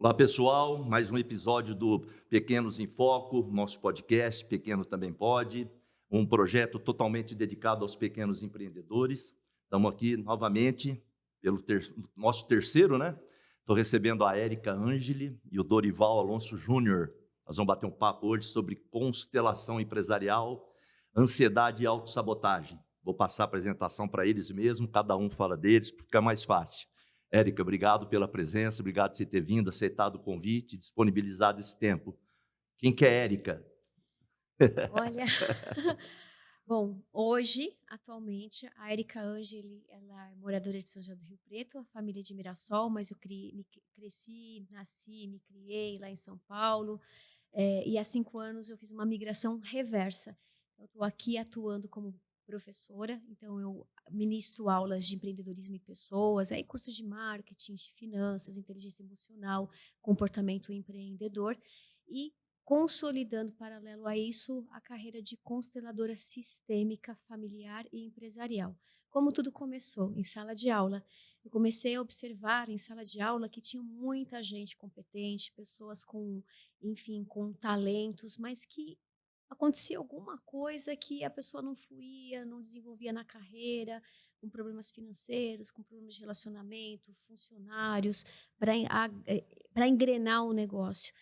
Olá, pessoal. Mais um episódio do Pequenos em Foco, nosso podcast Pequeno Também Pode, um projeto totalmente dedicado aos pequenos empreendedores. Estamos aqui novamente pelo nosso terceiro, né? Estou recebendo a Érica Angeli e o Dorival Alonso Júnior. Nós vamos bater um papo hoje sobre constelação empresarial, ansiedade e autossabotagem. Vou passar a apresentação para eles mesmo, cada um fala deles, porque fica mais fácil. Érica, obrigado pela presença, obrigado por você ter vindo, aceitado o convite, disponibilizado esse tempo. Quem que é Érica? Olha, bom, hoje, atualmente, a Erika Angeli, ela é moradora de São José do Rio Preto, a família é de Mirassol, mas eu cresci, nasci, me criei lá em São Paulo, e há 5 anos eu fiz uma migração reversa. Eu estou aqui atuando como professora, então eu ministro aulas de empreendedorismo e pessoas, aí cursos de marketing, de finanças, inteligência emocional, comportamento empreendedor, e consolidando, paralelo a isso, a carreira de consteladora sistêmica, familiar e empresarial. Como tudo começou? Em sala de aula. Eu comecei a observar em sala de aula que tinha muita gente competente, pessoas com, enfim, com talentos, mas que acontecia alguma coisa que a pessoa não fluía, não desenvolvia na carreira, com problemas financeiros, com problemas de relacionamento, funcionários, para engrenar o negócio.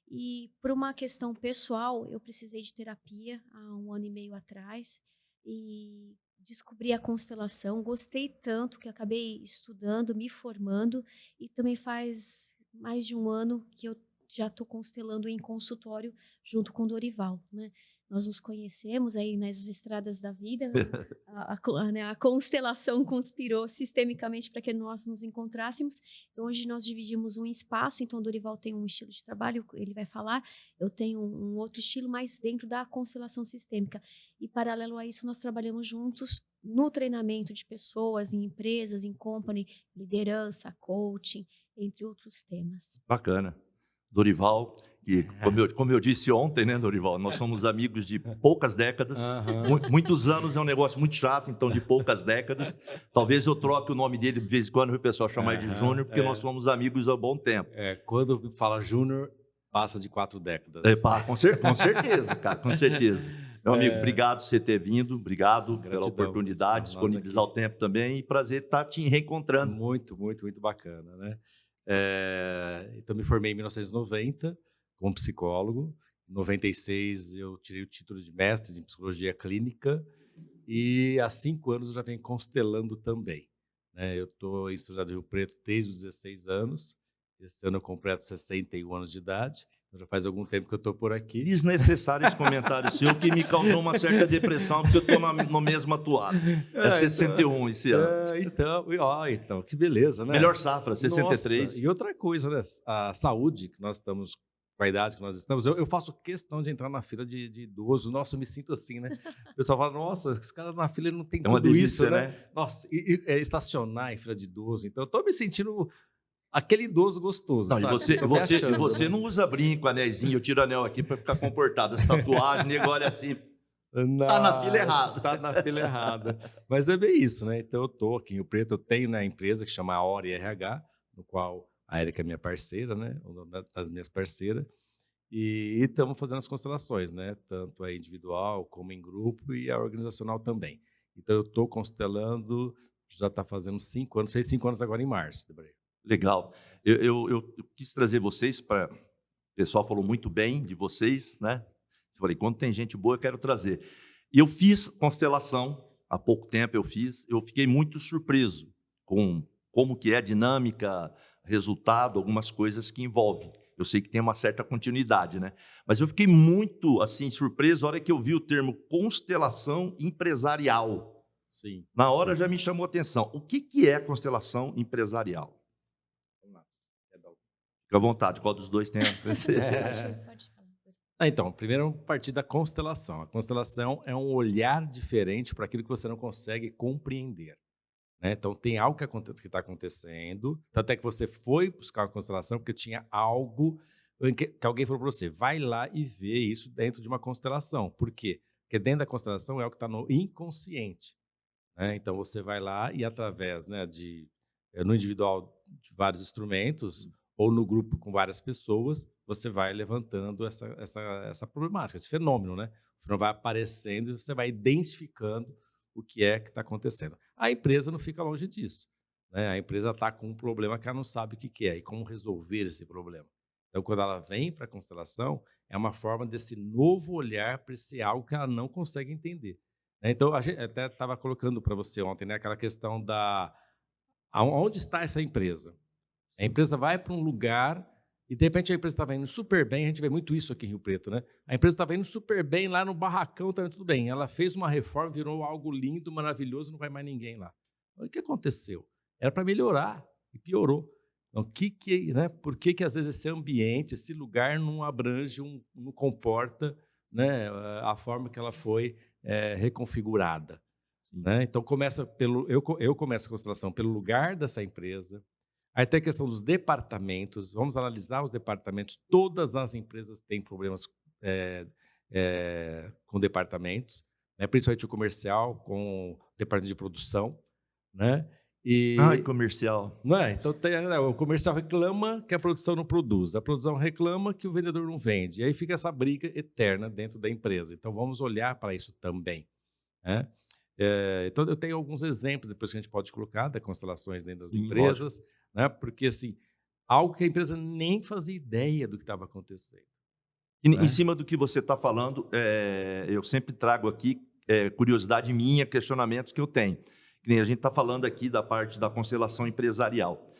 E por uma questão pessoal, eu precisei de terapia há 1 ano e meio atrás e descobri a constelação, gostei tanto que acabei estudando, me formando e também faz mais de 1 ano que eu já estou constelando em consultório junto com o Dorival, né. Nós nos conhecemos aí nas estradas da vida, né, a constelação conspirou sistemicamente para que nós nos encontrássemos. Então, hoje nós dividimos um espaço, então o Dorival tem um estilo de trabalho, ele vai falar, eu tenho um outro estilo, mas dentro da constelação sistêmica. E paralelo a isso, nós trabalhamos juntos no treinamento de pessoas, em empresas, em company, liderança, coaching, entre outros temas. Bacana. Dorival, que como eu disse ontem, né, Dorival, nós somos amigos de poucas décadas, Aham. muitos anos é um negócio muito chato, então de poucas décadas. Talvez eu troque o nome dele de vez em quando, o pessoal chamar ele de Aham, Júnior, porque nós somos amigos há bom tempo. quando fala júnior, passa de 4 décadas. Pá, com certeza, cara, com certeza. Meu amigo, É, obrigado por você ter vindo, obrigado pela gratidão oportunidade, nossa disponibilizar aqui. o tempo também e prazer estar te reencontrando. Muito, muito, muito bacana, né. Então me formei em 1990 como psicólogo. Em 96 eu tirei o título de mestre em psicologia clínica e há 5 anos eu já venho constelando também, né. Eu estou em São José do Rio Preto desde os 16 anos, esse ano eu completo 61 anos de idade, então já faz algum tempo que eu estou por aqui. Desnecessário esse comentário seu que me causou uma certa depressão, porque eu estou no mesmo atuado. É Então 61 esse ano. então, que beleza, né. Melhor safra, Nossa, 63. e outra coisa, né, a saúde que nós estamos com a idade que nós estamos, eu faço questão de entrar na fila de idoso, nossa, eu me sinto assim, né. O pessoal fala: "Nossa, esse cara na fila ele não tem É uma tudo isso, delícia, né". né? Nossa, estacionar em fila de idoso, então eu tô me sentindo aquele idoso gostoso, Não, e sabe. você, Tô me você, e achando, você né. não usa brinco, anéisinho, eu tiro anel aqui para ficar comportado. As tatuagens, nego olha assim, tá na fila Nossa, errada. tá na fila errada. Mas é bem isso, né, então eu tô aqui em Rio Preto, eu tenho, né, a empresa que chama Ori RH, no qual a Erika é minha parceira, né, uma das minhas parceiras, e estamos fazendo as constelações, né, tanto a individual como em grupo e a organizacional também. Então eu tô constelando, já está fazendo 5 anos, fez 5 anos agora em março, Debray. Legal. Eu quis trazer vocês para. O pessoal falou muito bem de vocês, né? Eu falei, quando tem gente boa, eu quero trazer. E eu fiz constelação, há pouco tempo eu fiz, eu fiquei muito surpreso com como que é a dinâmica, resultado, algumas coisas que envolvem. Eu sei que tem uma certa continuidade, né? Mas eu fiquei muito, assim, surpreso a hora que eu vi o termo constelação empresarial. Sim, Na hora sim. já me chamou a atenção. O que que é constelação empresarial? Vamos lá. Quer dar o Fica à vontade, qual dos dois tem a Pode falar. Então, primeiro vamos partir da constelação. A constelação é um olhar diferente para aquilo que você não consegue compreender, né. Então tem algo que está acontecendo, tanto é que você foi buscar uma constelação, porque tinha algo em que alguém falou para você: "Vai lá e vê isso dentro de uma constelação". Por quê? Porque dentro da constelação é o que está no inconsciente, né. Então você vai lá e através, né, no individual de vários instrumentos, ou no grupo com várias pessoas, você vai levantando essa problemática, esse fenômeno, né? O fenômeno vai aparecendo e você vai identificando o que é que está acontecendo. A empresa não fica longe disso, né? A empresa está com um problema que ela não sabe o que é e como resolver esse problema. Então, quando ela vem para a constelação, é uma forma desse novo olhar para esse algo que ela não consegue entender, né? Então, a gente até estava colocando para você ontem, né, aquela questão da onde está essa empresa? A Sim. empresa vai para um lugar e, de repente, a empresa estava indo super bem. A gente vê muito isso aqui em Rio Preto, né? A empresa estava indo super bem lá no barracão, estava tudo bem. Ela fez uma reforma, virou algo lindo, maravilhoso, não vai mais ninguém lá. O que aconteceu? Era para melhorar e piorou. Então, né, por que às vezes esse ambiente, esse lugar não abrange, não comporta, né, a forma que ela foi reconfigurada? Sim. Né? Então, eu começo a constelação pelo lugar dessa empresa. Aí tem a questão dos departamentos. Vamos analisar os departamentos. Todas as empresas têm problemas com departamentos, né? Principalmente o comercial, com o departamento de produção, né? Ai, comercial. Não é? Então, o comercial reclama que a produção não produz, a produção reclama que o vendedor não vende. E aí fica essa briga eterna dentro da empresa. Então, vamos olhar para isso também, né? Então, eu tenho alguns exemplos, depois que a gente pode colocar, das constelações dentro das Sim, lógico. empresas, né? Porque, assim, algo que a empresa nem fazia ideia do que estava acontecendo, Em né? cima do que você está falando, eu sempre trago aqui curiosidade minha, questionamentos que eu tenho. Que nem a gente está falando aqui da parte da constelação empresarial.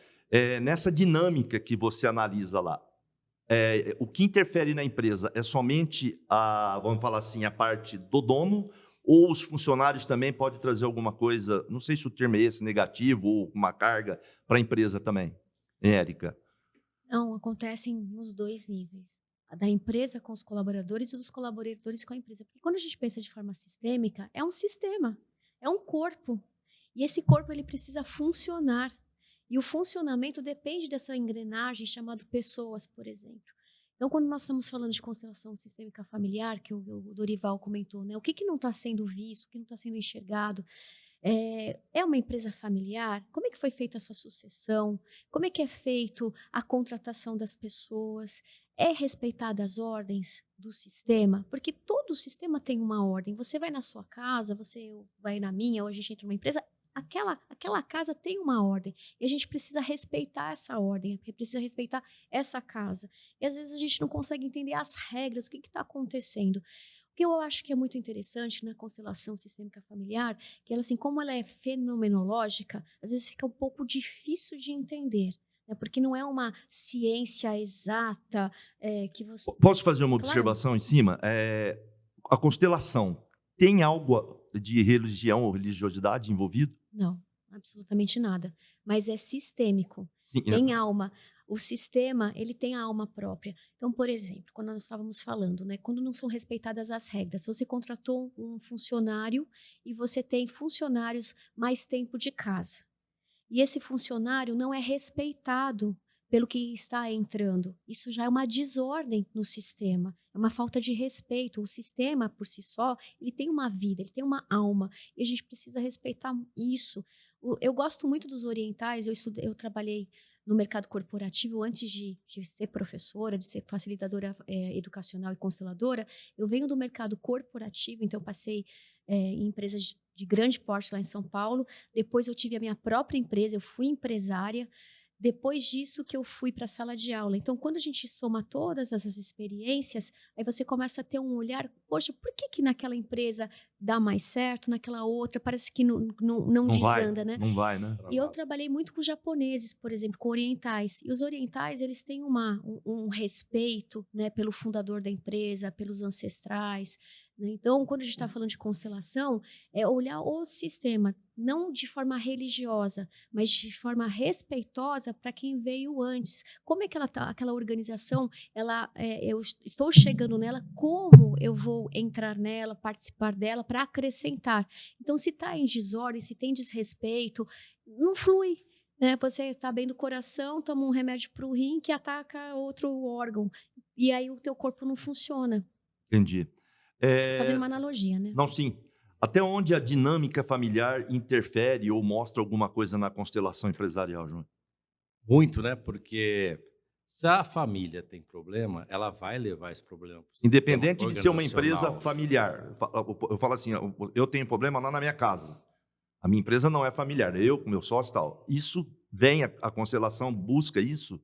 Nessa dinâmica que você analisa lá, o que interfere na empresa é somente vamos falar assim, a parte do dono, ou os funcionários também podem trazer alguma coisa, não sei se o termo é esse, negativo, ou uma carga para a empresa também, Érica? Não, acontecem nos 2 níveis. A da empresa com os colaboradores e dos colaboradores com a empresa. Porque quando a gente pensa de forma sistêmica, é um sistema, é um corpo. E esse corpo ele precisa funcionar. E o funcionamento depende dessa engrenagem chamada pessoas, por exemplo. Então, quando nós estamos falando de constelação sistêmica familiar, que o Dorival comentou, né? O que não está sendo visto, o que não está sendo enxergado, é uma empresa familiar? Como é que foi feita essa sucessão? Como é que é feito a contratação das pessoas? É respeitada as ordens do sistema? Porque todo sistema tem uma ordem. Você vai na sua casa, você vai na minha, ou a gente entra numa empresa, aquela casa tem uma ordem. E a gente precisa respeitar essa ordem, precisa respeitar essa casa. E às vezes a gente não consegue entender as regras, o que está acontecendo. O que eu acho que é muito interessante na constelação sistêmica familiar, que ela, assim, como ela é fenomenológica, às vezes fica um pouco difícil de entender, né? Porque não é uma ciência exata que você. Posso fazer uma Claro, observação em cima? A constelação tem algo de religião ou religiosidade envolvido? não, absolutamente nada. Mas é sistêmico, Sim, tem alma. O sistema, ele tem a alma própria. Então, por exemplo, quando nós estávamos falando, né, quando não são respeitadas as regras, você contratou um funcionário e você tem funcionários mais tempo de casa. E esse funcionário não é respeitado pelo que está entrando. Isso já é uma desordem no sistema, é uma falta de respeito. O sistema, por si só, ele tem uma vida, ele tem uma alma, e a gente precisa respeitar isso. Eu gosto muito dos orientais, eu trabalhei no mercado corporativo antes de ser professora, de ser facilitadora educacional e consteladora. Eu venho do mercado corporativo, então eu passei em empresas de grande porte lá em São Paulo. Depois eu tive a minha própria empresa, eu fui empresária. Depois disso que eu fui para a sala de aula. Então, quando a gente soma todas essas experiências, aí você começa a ter um olhar, poxa, por que naquela empresa dá mais certo, naquela outra parece que não não vai, desanda, né? não vai, né? E eu Travado. trabalhei muito com japoneses, por exemplo, com orientais. E os orientais, eles têm um respeito, né, pelo fundador da empresa, pelos ancestrais, né? Então, quando a gente está falando de constelação, é olhar o sistema, não de forma religiosa, mas de forma respeitosa para quem veio antes. Como é que aquela organização, eu estou chegando nela, como eu vou entrar nela, participar dela para acrescentar. Então, se está em desordem, se tem desrespeito, não flui, né? Você está bem do coração, toma um remédio para o rim que ataca outro órgão. E aí o teu corpo não funciona. Entendi. Fazendo É, uma analogia, né? não, sim. Até onde a dinâmica familiar interfere ou mostra alguma coisa na constelação empresarial, João? Muito, né? Porque Se a família tem problema, ela vai levar esse problema para o sistema Independente de ser uma empresa organizacional. familiar. Eu falo assim, eu tenho problema lá na minha casa. A minha empresa não é familiar, eu com meu sócio e tal. Isso vem, a constelação busca isso?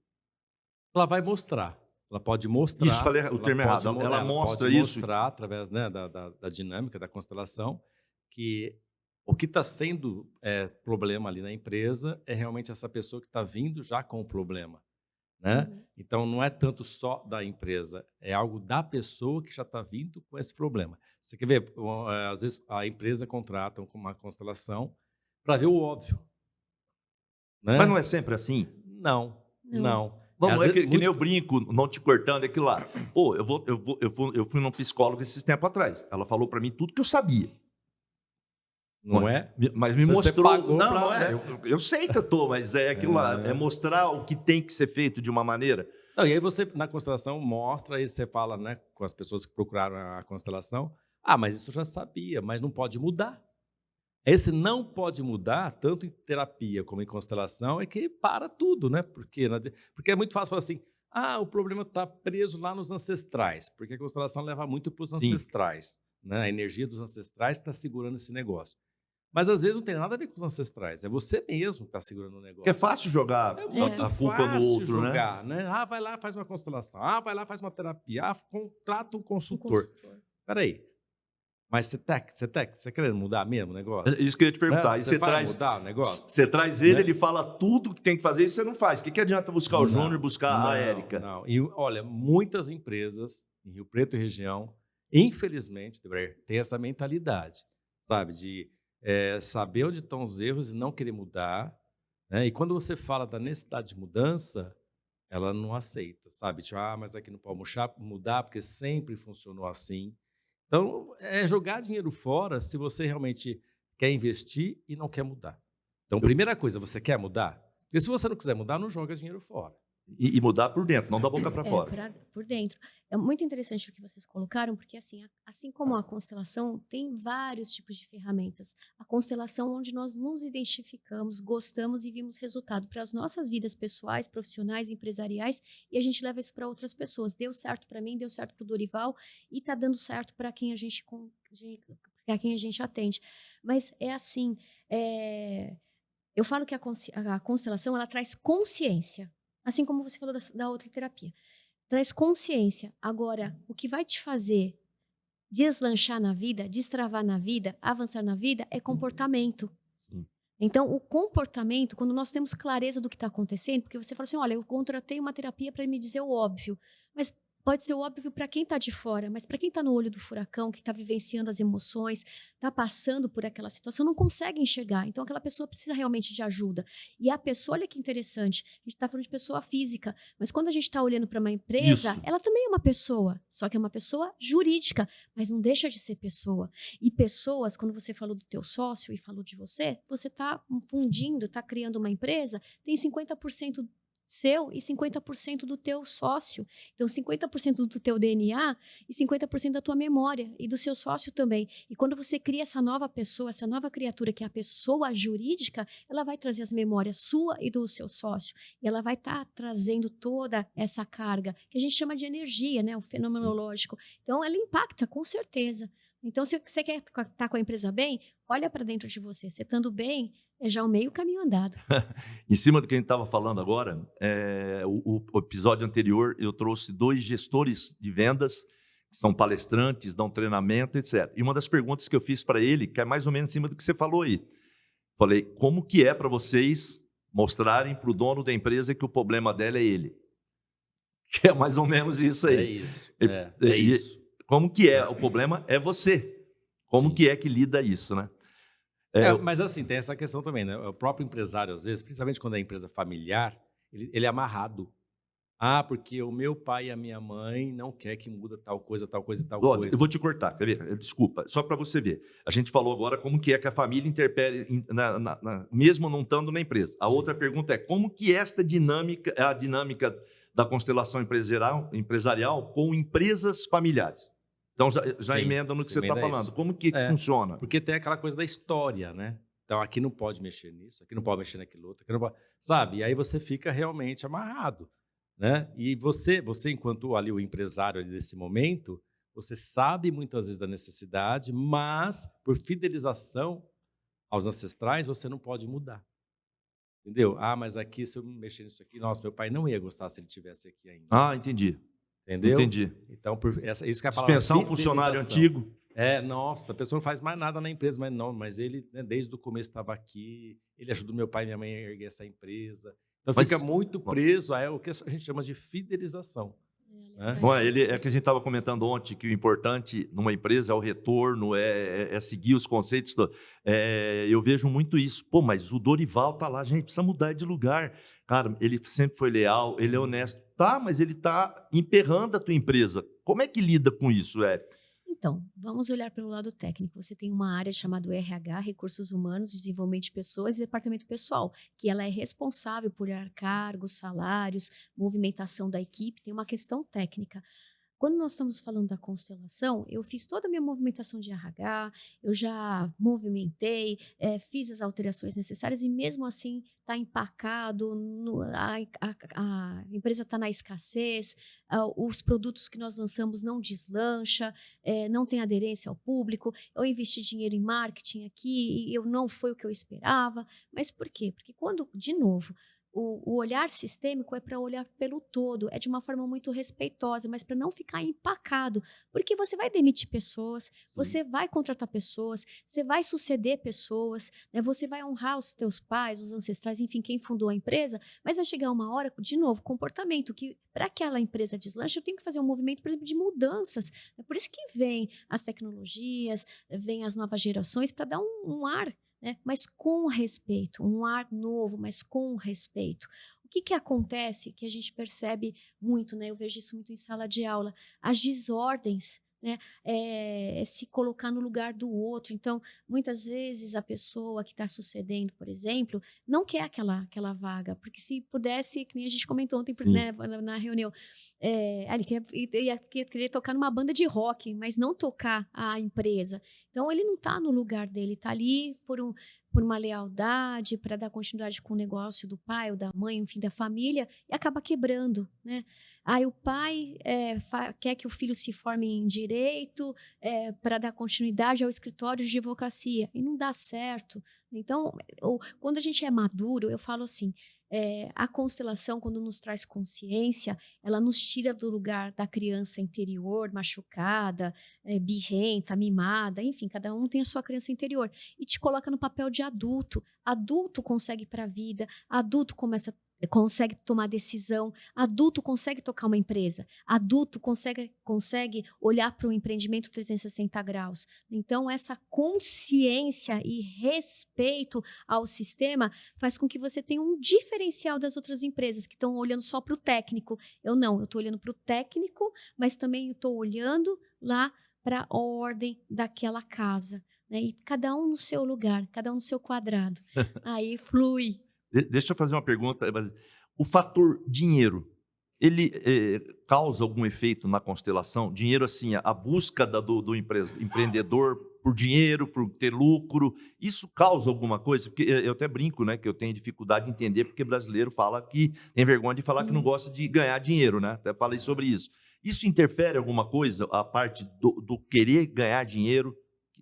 Ela vai mostrar. Ela pode Isso, mostrar. falei o termo errado. Ela mostra pode isso. mostrar através, né, da dinâmica da constelação que o que está sendo problema ali na empresa é realmente essa pessoa que está vindo já com o problema, né? Uhum. Então não é tanto só da empresa, é algo da pessoa que já está vindo com esse problema. Você quer ver? Às vezes a empresa contrata uma constelação para ver o óbvio, Mas não né? é sempre assim? Não, Não. não. Não, Às não é vezes, que nem eu brinco, não te cortando, é aquilo lá. Pô, eu fui num psicólogo esses tempos atrás. Ela falou para mim tudo que eu sabia. não é? Mas me Você mostrou. pagou Não, pra, não é. né? Eu sei que eu estou, mas é aquilo lá. É mostrar o que tem que ser feito de uma maneira. Não, e aí você, na constelação, mostra, aí você fala, né, com as pessoas que procuraram a constelação, mas isso eu já sabia, mas não pode mudar. Esse não pode mudar, tanto em terapia como em constelação, é que para tudo, né? Porque é muito fácil falar assim, o problema está preso lá nos ancestrais, porque a constelação leva muito para os Sim. ancestrais, né? A energia dos ancestrais está segurando esse negócio. Mas às vezes não tem nada a ver com os ancestrais, é você mesmo que está segurando o negócio. Porque é fácil jogar Muito a culpa no fácil outro, né? jogar, né? Vai lá, faz uma constelação. Vai lá, faz uma terapia. Contrata um Um consultor. consultor. Peraí, mas você querendo mudar mesmo o negócio? É isso que eu ia te perguntar. Né? Aí Você vai mudar o negócio? você traz ele, Né? ele fala tudo que tem que fazer e você não faz. O que adianta buscar o Júnior e buscar a Érica? Não. E olha, muitas empresas em Rio Preto e região, infelizmente, têm essa mentalidade, sabe? De saber onde estão os erros e não querer mudar. Né? E quando você fala da necessidade de mudança, ela não aceita, sabe? Tipo, mas aqui não pode mudar porque sempre funcionou assim. Então, é jogar dinheiro fora se você realmente quer investir e não quer mudar. Então, primeira coisa, você quer mudar? Porque se você não quiser mudar, não joga dinheiro fora. E mudar por dentro, não da boca para fora. Por dentro. É muito interessante o que vocês colocaram, porque assim como a constelação, tem vários tipos de ferramentas. A constelação onde nós nos identificamos, gostamos e vimos resultado para as nossas vidas pessoais, profissionais, empresariais, e a gente leva isso para outras pessoas. Deu certo para mim, deu certo para o Dorival, e está dando certo para quem a gente atende. Mas é assim, eu falo que a constelação ela traz consciência. Assim como você falou da outra terapia. Traz consciência. Agora, o que vai te fazer deslanchar na vida, destravar na vida, avançar na vida, é comportamento. Sim. Então, o comportamento, quando nós temos clareza do que está acontecendo, porque você fala assim, olha, eu contratei uma terapia para me dizer o óbvio, mas pode ser óbvio para quem está de fora, mas para quem está no olho do furacão, que está vivenciando as emoções, está passando por aquela situação, não consegue enxergar. Então, aquela pessoa precisa realmente de ajuda. E a pessoa, olha que interessante, a gente está falando de pessoa física, mas quando a gente está olhando para uma empresa, Isso. ela também é uma pessoa, só que é uma pessoa jurídica, mas não deixa de ser pessoa. E pessoas, quando você falou do teu sócio e falou de você está fundindo, está criando uma empresa, tem 50% seu e 50% do teu sócio. Então, 50% do teu DNA e 50% da tua memória e do seu sócio também. E quando você cria essa nova pessoa, essa nova criatura, que é a pessoa jurídica, ela vai trazer as memórias sua e do seu sócio. E ela vai estar trazendo toda essa carga, que a gente chama de energia, né? O fenomenológico. Então, ela impacta, com certeza. Então, se você quer estar com a empresa bem, olha para dentro de você. Você estando bem, é já o meio caminho andado. Em cima do que a gente estava falando agora, o episódio anterior eu trouxe 2 gestores de vendas, que são palestrantes, dão treinamento, etc. E uma das perguntas que eu fiz para ele, que é mais ou menos em cima do que você falou aí, falei, como que é para vocês mostrarem para o dono da empresa que o problema dela é ele? Que é mais ou menos isso aí. É isso. Isso. Como que é? O problema é você. Como Sim. que é que lida isso, né? Mas assim, tem essa questão também, né? O próprio empresário, às vezes, principalmente quando é empresa familiar, ele é amarrado. Porque o meu pai e a minha mãe não quer que muda tal coisa, tal coisa, tal Olha, coisa. eu vou te cortar, quer ver? Desculpa, só para você ver. A gente falou agora como que é que a família interfere, mesmo não estando na empresa. A Sim. outra pergunta é como que esta dinâmica é a dinâmica da constelação empresarial com empresas familiares. Então, já Sim, emenda no que você está emenda falando. isso. Como que funciona? Porque tem aquela coisa da história, né? Então, aqui não pode mexer nisso, aqui não pode mexer naquilo outro, aqui não pode... Sabe? E aí você fica realmente amarrado. né? E você enquanto ali o empresário ali desse momento, você sabe muitas vezes da necessidade, mas por fidelização aos ancestrais, você não pode mudar, entendeu? Ah, mas aqui se eu mexer nisso aqui, nossa, meu pai não ia gostar se ele tivesse aqui ainda, Ah, entendi. entendeu? Entendi. Então, isso que é a palavra Dispensar um funcionário fidelização. antigo. Nossa, a pessoa não faz mais nada na empresa, mas ele, né, desde o começo estava aqui, ele ajudou meu pai e minha mãe a erguer essa empresa. Então fica Mas, muito preso a o que a gente chama de fidelização, né? bom, é que a gente estava comentando ontem que o importante numa empresa é o retorno, é seguir os conceitos. Eu vejo muito isso. Pô, mas o Dorival tá lá, a gente precisa mudar de lugar. Cara, ele sempre foi leal, ele é honesto. Tá, mas ele tá emperrando a tua empresa. Como é que lida com isso, Então, vamos olhar pelo lado técnico. Você tem uma área chamada RH, Recursos Humanos, Desenvolvimento de Pessoas e Departamento Pessoal, que ela é responsável por dar cargos, salários, movimentação da equipe, tem uma questão técnica. Quando nós estamos falando da constelação, eu fiz toda a minha movimentação de RH, eu já movimentei, fiz as alterações necessárias e mesmo assim está empacado, a empresa está na escassez, os produtos que nós lançamos não deslancha, não tem aderência ao público, eu investi dinheiro em marketing aqui e eu não foi o que eu esperava. Mas por quê? Porque quando, de novo, o olhar sistêmico é para olhar pelo todo, é de uma forma muito respeitosa, mas para não ficar empacado, porque você vai demitir pessoas, você vai contratar pessoas, você vai suceder pessoas, né? Você vai honrar os teus pais, os ancestrais, enfim, quem fundou a empresa, mas vai chegar uma hora, de novo, comportamento, que para aquela empresa deslanche, eu tenho que fazer um movimento, por exemplo, de mudanças. É por isso que vem as tecnologias, vem as novas gerações, para dar um ar, né? Mas com respeito, um ar novo, mas com respeito. O que acontece que a gente percebe muito, né? Eu vejo isso muito em sala de aula, as desordens, né? Se colocar no lugar do outro. Então, muitas vezes a pessoa que está sucedendo, por exemplo, não quer aquela vaga, porque se pudesse, que nem a gente comentou ontem, Sim. né, na reunião, ele queria tocar numa banda de rock, mas não tocar a empresa. Então, ele não está no lugar dele, está ali por uma lealdade, para dar continuidade com o negócio do pai ou da mãe, enfim, da família, e acaba quebrando, né? Aí o pai quer que o filho se forme em direito para dar continuidade ao escritório de advocacia, e não dá certo. Então, quando a gente é maduro, eu falo assim, a constelação, quando nos traz consciência, ela nos tira do lugar da criança interior, machucada, birrenta, mimada, enfim, cada um tem a sua criança interior, e te coloca no papel de adulto. Adulto consegue ir para a vida, adulto consegue tomar decisão, adulto consegue tocar uma empresa, adulto consegue olhar para o empreendimento 360 graus. Então, essa consciência e respeito ao sistema faz com que você tenha um diferencial das outras empresas que estão olhando só para o técnico. Eu estou olhando para o técnico, mas também estou olhando lá para a ordem daquela casa, né? E cada um no seu lugar, cada um no seu quadrado. Aí flui. Deixa eu fazer uma pergunta. Mas o fator dinheiro, ele causa algum efeito na constelação? Dinheiro, assim, a busca do empreendedor por dinheiro, por ter lucro, isso causa alguma coisa? Porque eu até brinco, né, que eu tenho dificuldade de entender, porque brasileiro fala que tem vergonha de falar que não gosta de ganhar dinheiro, né? Até falei sobre isso. Isso interfere alguma coisa, a parte do querer ganhar dinheiro?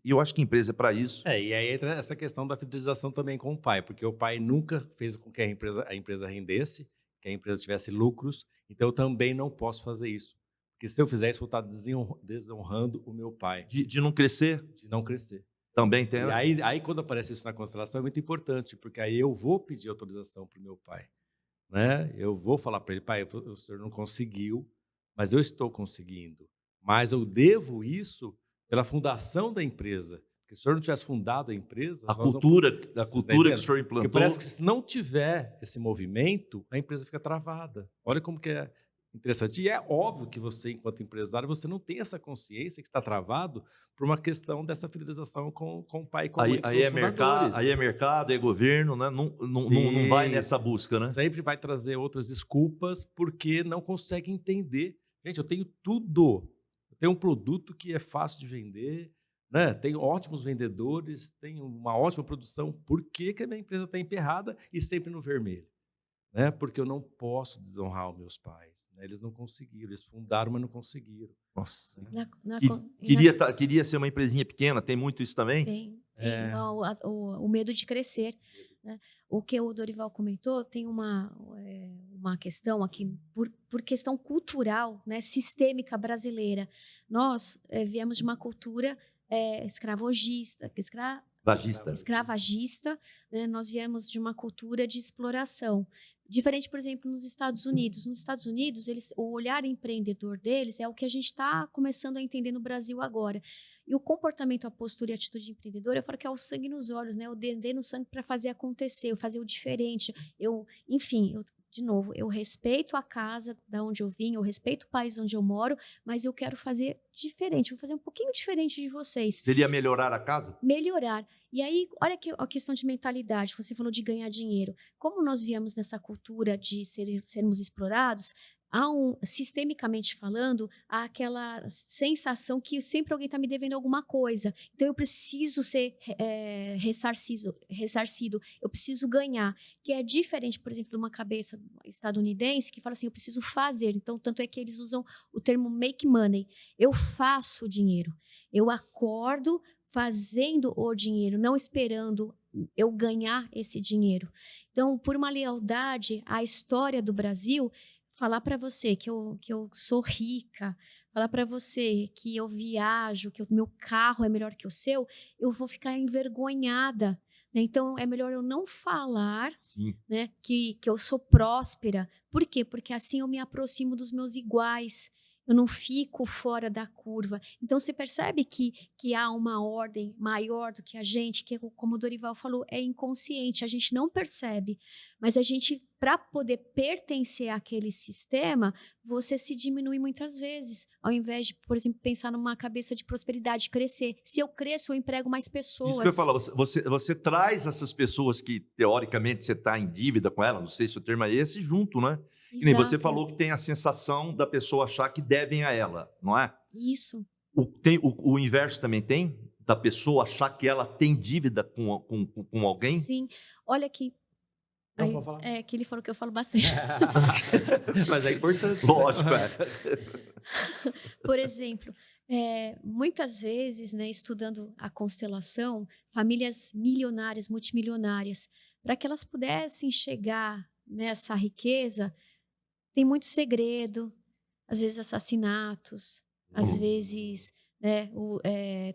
E eu acho que a empresa é para isso. E aí entra essa questão da fidelização também com o pai, porque o pai nunca fez com que a empresa rendesse, que a empresa tivesse lucros, então eu também não posso fazer isso. Porque se eu fizer isso, eu vou estar desonrando o meu pai, De não crescer, de não crescer. também tem. E aí, quando aparece isso na constelação, é muito importante, porque aí eu vou pedir autorização para o meu pai, né? Eu vou falar para ele, pai, o senhor não conseguiu, mas eu estou conseguindo. Mas eu devo isso pela fundação da empresa. Porque se o senhor não tivesse fundado a empresa... A nós não- cultura Você que tá o senhor entendendo? implantou. Porque parece que se não tiver esse movimento, a empresa fica travada. Olha como que é interessante. E é óbvio que você, enquanto empresário, você não tem essa consciência que está travado por uma questão dessa fidelização com o pai e com a mãe, que são os fundadores. Aí é mercado, é governo, né? Não vai Sim, nessa busca, né? sempre vai trazer outras desculpas porque não consegue entender. Gente, eu tenho tudo. Eu tenho um produto que é fácil de vender, né? Tenho ótimos vendedores, tenho uma ótima produção. Por que a minha empresa está emperrada e sempre no vermelho? né? Porque eu não posso desonrar os meus pais, né? Eles não conseguiram, eles fundaram, mas não conseguiram. Nossa. Né? Queria ser uma empresinha pequena, tem muito isso também? Tem É. o medo de crescer, né. O que o Dorival comentou, tem uma questão aqui, por questão cultural, né, sistêmica brasileira. Nós, viemos de uma cultura, escravagista, escravagista, né, nós viemos de uma cultura de exploração. Diferente, por exemplo, nos Estados Unidos. Nos Estados Unidos, o olhar empreendedor deles é o que a gente está começando a entender no Brasil agora. E o comportamento, a postura e a atitude empreendedora, eu falo que é o sangue nos olhos, né? O dendê no sangue para fazer acontecer, eu fazer o diferente. Enfim, de novo, eu respeito a casa da onde eu vim, eu respeito o país onde eu moro, mas eu quero fazer diferente, vou fazer um pouquinho diferente de vocês. Seria melhorar a casa? Melhorar. E aí, olha que a questão de mentalidade, você falou de ganhar dinheiro. Como nós viemos nessa cultura de sermos explorados, sistemicamente falando, há aquela sensação que sempre alguém está me devendo alguma coisa. Então, eu preciso ser ressarcido, eu preciso ganhar. Que é diferente, por exemplo, de uma cabeça estadunidense que fala assim, eu preciso fazer. Então, tanto é que eles usam o termo make money. Eu faço dinheiro. Eu acordo fazendo o dinheiro, não esperando eu ganhar esse dinheiro. Então, por uma lealdade à história do Brasil, falar para você que eu sou rica, falar para você que eu viajo, que o meu carro é melhor que o seu, eu vou ficar envergonhada. Né? Então, é melhor eu não falar, né, que eu sou próspera. Por quê? Porque assim eu me aproximo dos meus iguais. Eu não fico fora da curva. Então, você percebe que há uma ordem maior do que a gente, que, como o Dorival falou, é inconsciente, a gente não percebe. Mas a gente, para poder pertencer àquele sistema, você se diminui muitas vezes, ao invés de, por exemplo, pensar numa cabeça de prosperidade, crescer. Se eu cresço, eu emprego mais pessoas. Isso que eu ia falar, você traz essas pessoas que, teoricamente, você está em dívida com elas, não sei se o termo é esse, junto, né? Que nem você falou que tem a sensação da pessoa achar que devem a ela, não é? Isso. O inverso também tem? Da pessoa achar que ela tem dívida com alguém? Sim. Olha que... Não, pode falar. É que ele falou que eu falo bastante. Mas é importante. Lógico, é. Por exemplo, muitas vezes, né, estudando a constelação, famílias milionárias, multimilionárias, para que elas pudessem chegar nessa riqueza, tem muito segredo, às vezes assassinatos, às vezes, né,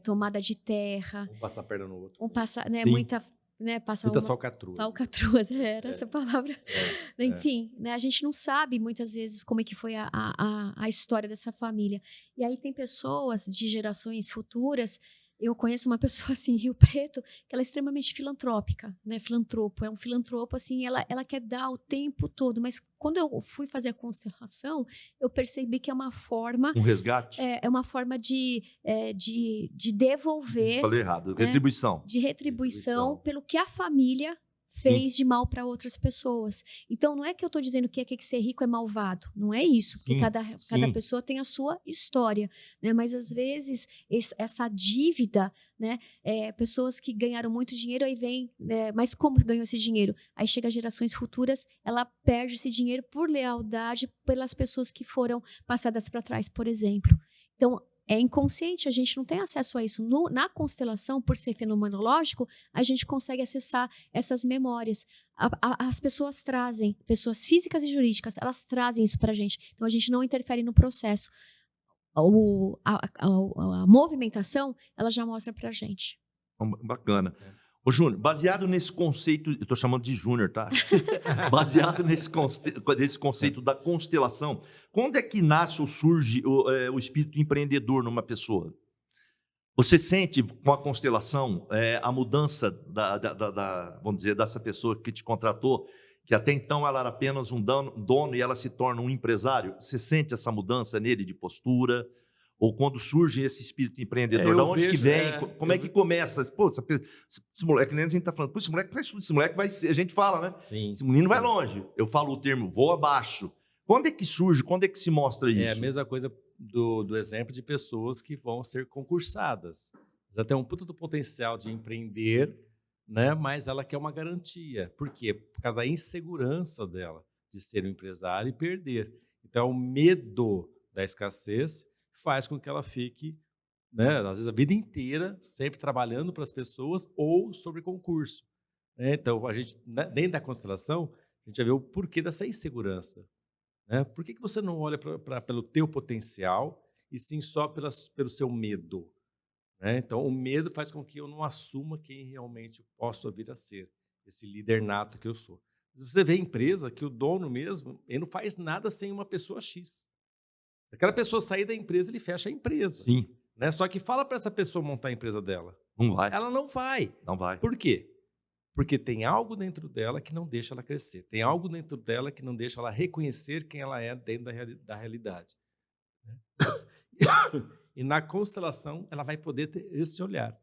tomada de terra. Um passa a perna no outro. Né, muitas falcatruas. Falcatruas, era essa palavra. Enfim, né, a gente não sabe muitas vezes como é que foi a história dessa família. E aí tem pessoas de gerações futuras. Eu conheço uma pessoa assim, em Rio Preto, que ela é extremamente filantrópica, né? Filantropo, é um filantropo, assim, ela quer dar o tempo todo, mas quando eu fui fazer a constelação, eu percebi que é uma forma... Um resgate? É uma forma de devolver... Falei errado, né? retribuição. De retribuição pelo que a família fez de mal para outras pessoas. Então, não é que eu estou dizendo que ser rico é malvado. Não é isso. Porque cada pessoa tem a sua história. Né? Mas, às vezes, essa dívida, né? Pessoas que ganharam muito dinheiro, aí vem... mas como ganhou esse dinheiro? Aí chega a gerações futuras, ela perde esse dinheiro por lealdade pelas pessoas que foram passadas para trás, por exemplo. Então, é inconsciente, a gente não tem acesso a isso. Na constelação, por ser fenomenológico, a gente consegue acessar essas memórias. As pessoas trazem, pessoas físicas e jurídicas, elas trazem isso para a gente. Então, a gente não interfere no processo. A movimentação, ela já mostra para a gente. Bacana. Ô, Júnior, baseado nesse conceito, eu estou chamando de Júnior, tá? Baseado nesse conceito da constelação, quando é que nasce ou surge o espírito empreendedor numa pessoa? Você sente com a constelação a mudança vamos dizer, dessa pessoa que te contratou, que até então ela era apenas um dono e ela se torna um empresário? Você sente essa mudança nele de postura? Ou quando surge esse espírito empreendedor, de onde que vem? Como é que começa? Pô, esse moleque, nem a gente está falando, pô, esse moleque faz tudo, esse moleque vai ser, a gente fala, né? Sim, esse menino vai longe. Eu falo o termo, vou abaixo. Quando é que surge? Quando é que se mostra isso? É a mesma coisa do exemplo de pessoas que vão ser concursadas. Ela tem um puta do potencial de empreender, né? Mas ela quer uma garantia. Por quê? Por causa da insegurança dela. de ser um empresário e perder. Então, o medo da escassez faz com que ela fique, né, às vezes a vida inteira, sempre trabalhando para as pessoas ou sobre concurso. Né? Então, a gente, né, dentro da constelação, a gente vai ver o porquê dessa insegurança. Né? Por que você não olha pelo teu potencial e sim só pelo seu medo? Né? Então, o medo faz com que eu não assuma quem realmente eu posso vir a ser, esse líder nato que eu sou. Você vê empresa que o dono mesmo, ele não faz nada sem uma pessoa X. Se aquela pessoa sair da empresa, ele fecha a empresa. Sim, Né? Só que fala para essa pessoa montar a empresa dela. não vai, Ela não vai. não vai. Por quê? Porque tem algo dentro dela que não deixa ela crescer. Tem algo dentro dela que não deixa ela reconhecer quem ela é dentro da realidade. E na constelação, ela vai poder ter esse olhar.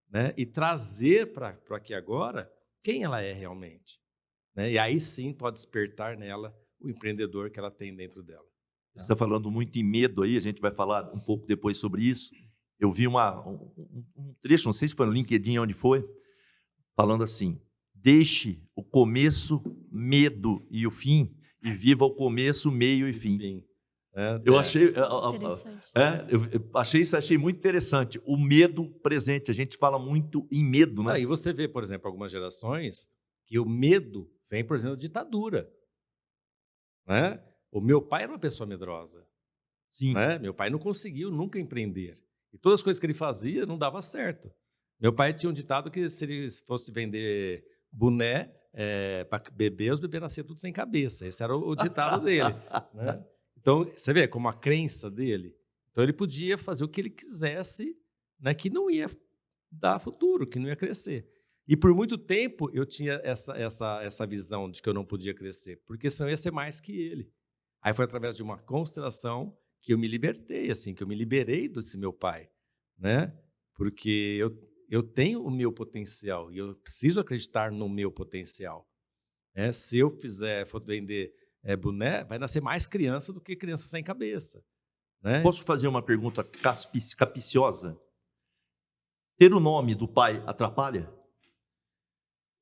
Né? E trazer para aqui agora quem ela é realmente. Né? E aí sim pode despertar nela o empreendedor que ela tem dentro dela. Você está falando muito em medo aí, a gente vai falar um pouco depois sobre isso. Eu vi um trecho, não sei se foi no LinkedIn, onde foi, falando assim: deixe o começo, medo e o fim, e viva o começo, meio e fim. Enfim, Eu achei, Interessante. achei muito interessante. O medo presente, a gente fala muito em medo, né? E você vê, por exemplo, algumas gerações que o medo vem, por exemplo, da ditadura. Né? O meu pai era uma pessoa medrosa. Sim. Né? Meu pai não conseguiu nunca empreender. E todas as coisas que ele fazia não dava certo. Meu pai tinha um ditado que se ele fosse vender boné para bebê, os bebês nasciam tudo sem cabeça. Esse era o ditado dele. Né? Então, você vê como a crença dele. Então, ele podia fazer o que ele quisesse, né, que não ia dar futuro, que não ia crescer. E por muito tempo eu tinha essa visão de que eu não podia crescer, porque senão eu ia ser mais que ele. Aí foi através de uma constelação que eu me libertei, assim, que eu me liberei desse meu pai, né? Porque eu tenho o meu potencial e eu preciso acreditar no meu potencial. Né? Se eu for vender boné, vai nascer mais criança do que criança sem cabeça. Né? Posso fazer uma pergunta capiciosa? Ter o nome do pai atrapalha?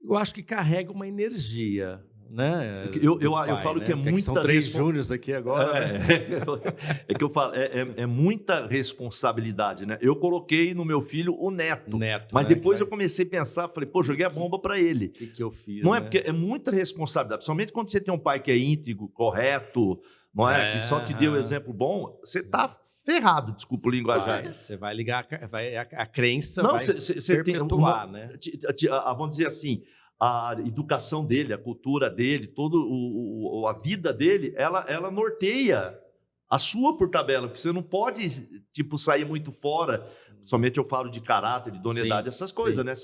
Eu acho que carrega uma energia, né? Eu pai, falo né? que é Porque muita são 3 júniors aqui agora. Né? É que eu falo, é muita responsabilidade, né? Eu coloquei no meu filho o neto, mas né? depois eu comecei a pensar, falei, pô, joguei a bomba para ele. O que eu fiz? Não é, né? porque é muita responsabilidade, principalmente quando você tem um pai que é íntegro, correto, não é? Que só te deu exemplo bom, você tá ferrado, desculpa o linguajar. Você vai ligar, a crença Não, vai você tem perpetuar, né? vamos dizer assim, a educação dele, a cultura dele, a vida dele, ela norteia a sua por tabela, porque você não pode tipo sair muito fora. Somente eu falo de caráter, de idoneidade, essas coisas, né?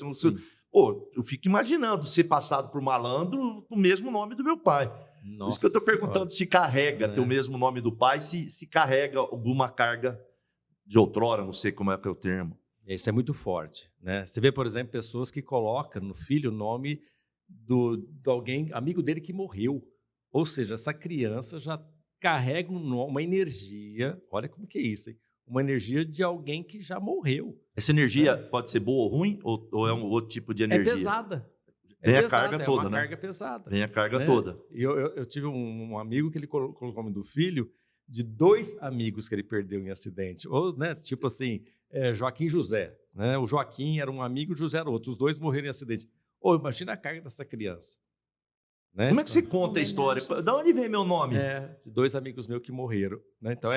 Pô, eu fico imaginando ser passado por malandro o mesmo nome do meu pai. Por isso que eu estou perguntando se carrega ter o mesmo nome do pai, se carrega alguma carga de outrora, não sei como é que é o termo. Isso é muito forte, né? Você vê, por exemplo, pessoas que colocam no filho o nome de alguém, amigo dele que morreu. Ou seja, essa criança já carrega uma energia, olha como que é isso, hein? Uma energia de alguém que já morreu. Essa energia pode ser boa ou ruim, ou é um outro tipo de energia? É pesada. Vem a carga toda, uma né? carga pesada. Vem a carga né? toda. E eu tive um amigo que ele colocou o nome do filho de 2 amigos que ele perdeu em acidente. Ou, né, tipo assim, Joaquim e José. Né? O Joaquim era um amigo, o José era outro. Os 2 morreram em acidente. Imagina a carga dessa criança. Né? Como é que você conta a história? De onde vem meu nome? De 2 amigos meus que morreram. Né? Então,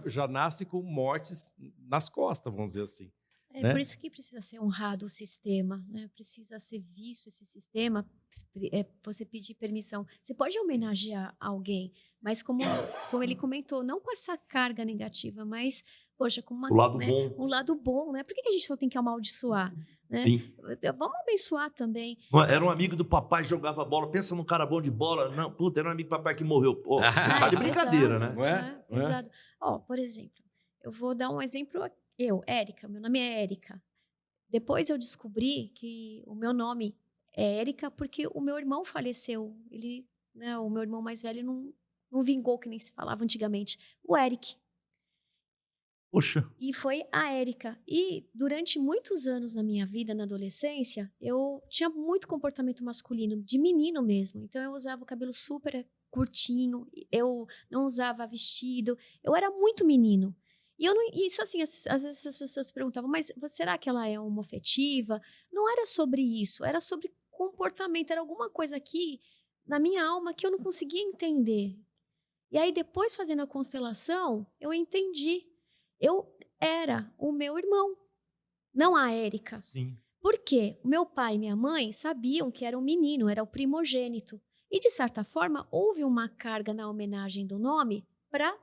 já nasce com mortes nas costas, vamos dizer assim. É por isso que precisa ser honrado o sistema, né? Precisa ser visto esse sistema, você pedir permissão. Você pode homenagear alguém, mas como ele comentou, não com essa carga negativa, mas, poxa, com o lado bom. Um lado bom, né? Por que a gente só tem que amaldiçoar? Né? Sim. Vamos abençoar também. Era um amigo do papai, jogava bola. Pensa num cara bom de bola. Não, puta, era um amigo do papai que morreu. Pô, tá de brincadeira, pesado, né? Pesado. Por exemplo, eu vou dar um exemplo aqui. Érica, meu nome é Érica. Depois eu descobri que o meu nome é Érica porque o meu irmão faleceu. Ele, né, o meu irmão mais velho não vingou, que nem se falava antigamente. O Eric. Poxa. E foi a Érica. E durante muitos anos na minha vida, na adolescência, eu tinha muito comportamento masculino, de menino mesmo. Então eu usava o cabelo super curtinho, eu não usava vestido, eu era muito menino. E eu não, isso assim, às vezes as pessoas perguntavam, mas será que ela é homoafetiva? Não era sobre isso, era sobre comportamento, era alguma coisa aqui na minha alma que eu não conseguia entender. E aí depois fazendo a constelação, eu entendi. Eu era o meu irmão, não a Érica. Sim. Por quê? O meu pai e minha mãe sabiam que era um menino, era o primogênito. E, de certa forma, houve uma carga na homenagem do nome para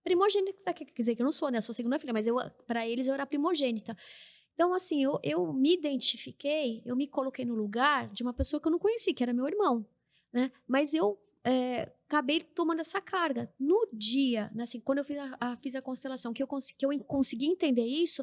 primogênita. Quer dizer que eu não sou, né? Eu sou a segunda filha, mas para eles eu era primogênita. Então, assim, eu me identifiquei, eu me coloquei no lugar de uma pessoa que eu não conheci, que era meu irmão, né? Mas eu acabei tomando essa carga. No dia, né, assim, quando eu fiz a constelação, que eu consegui entender isso,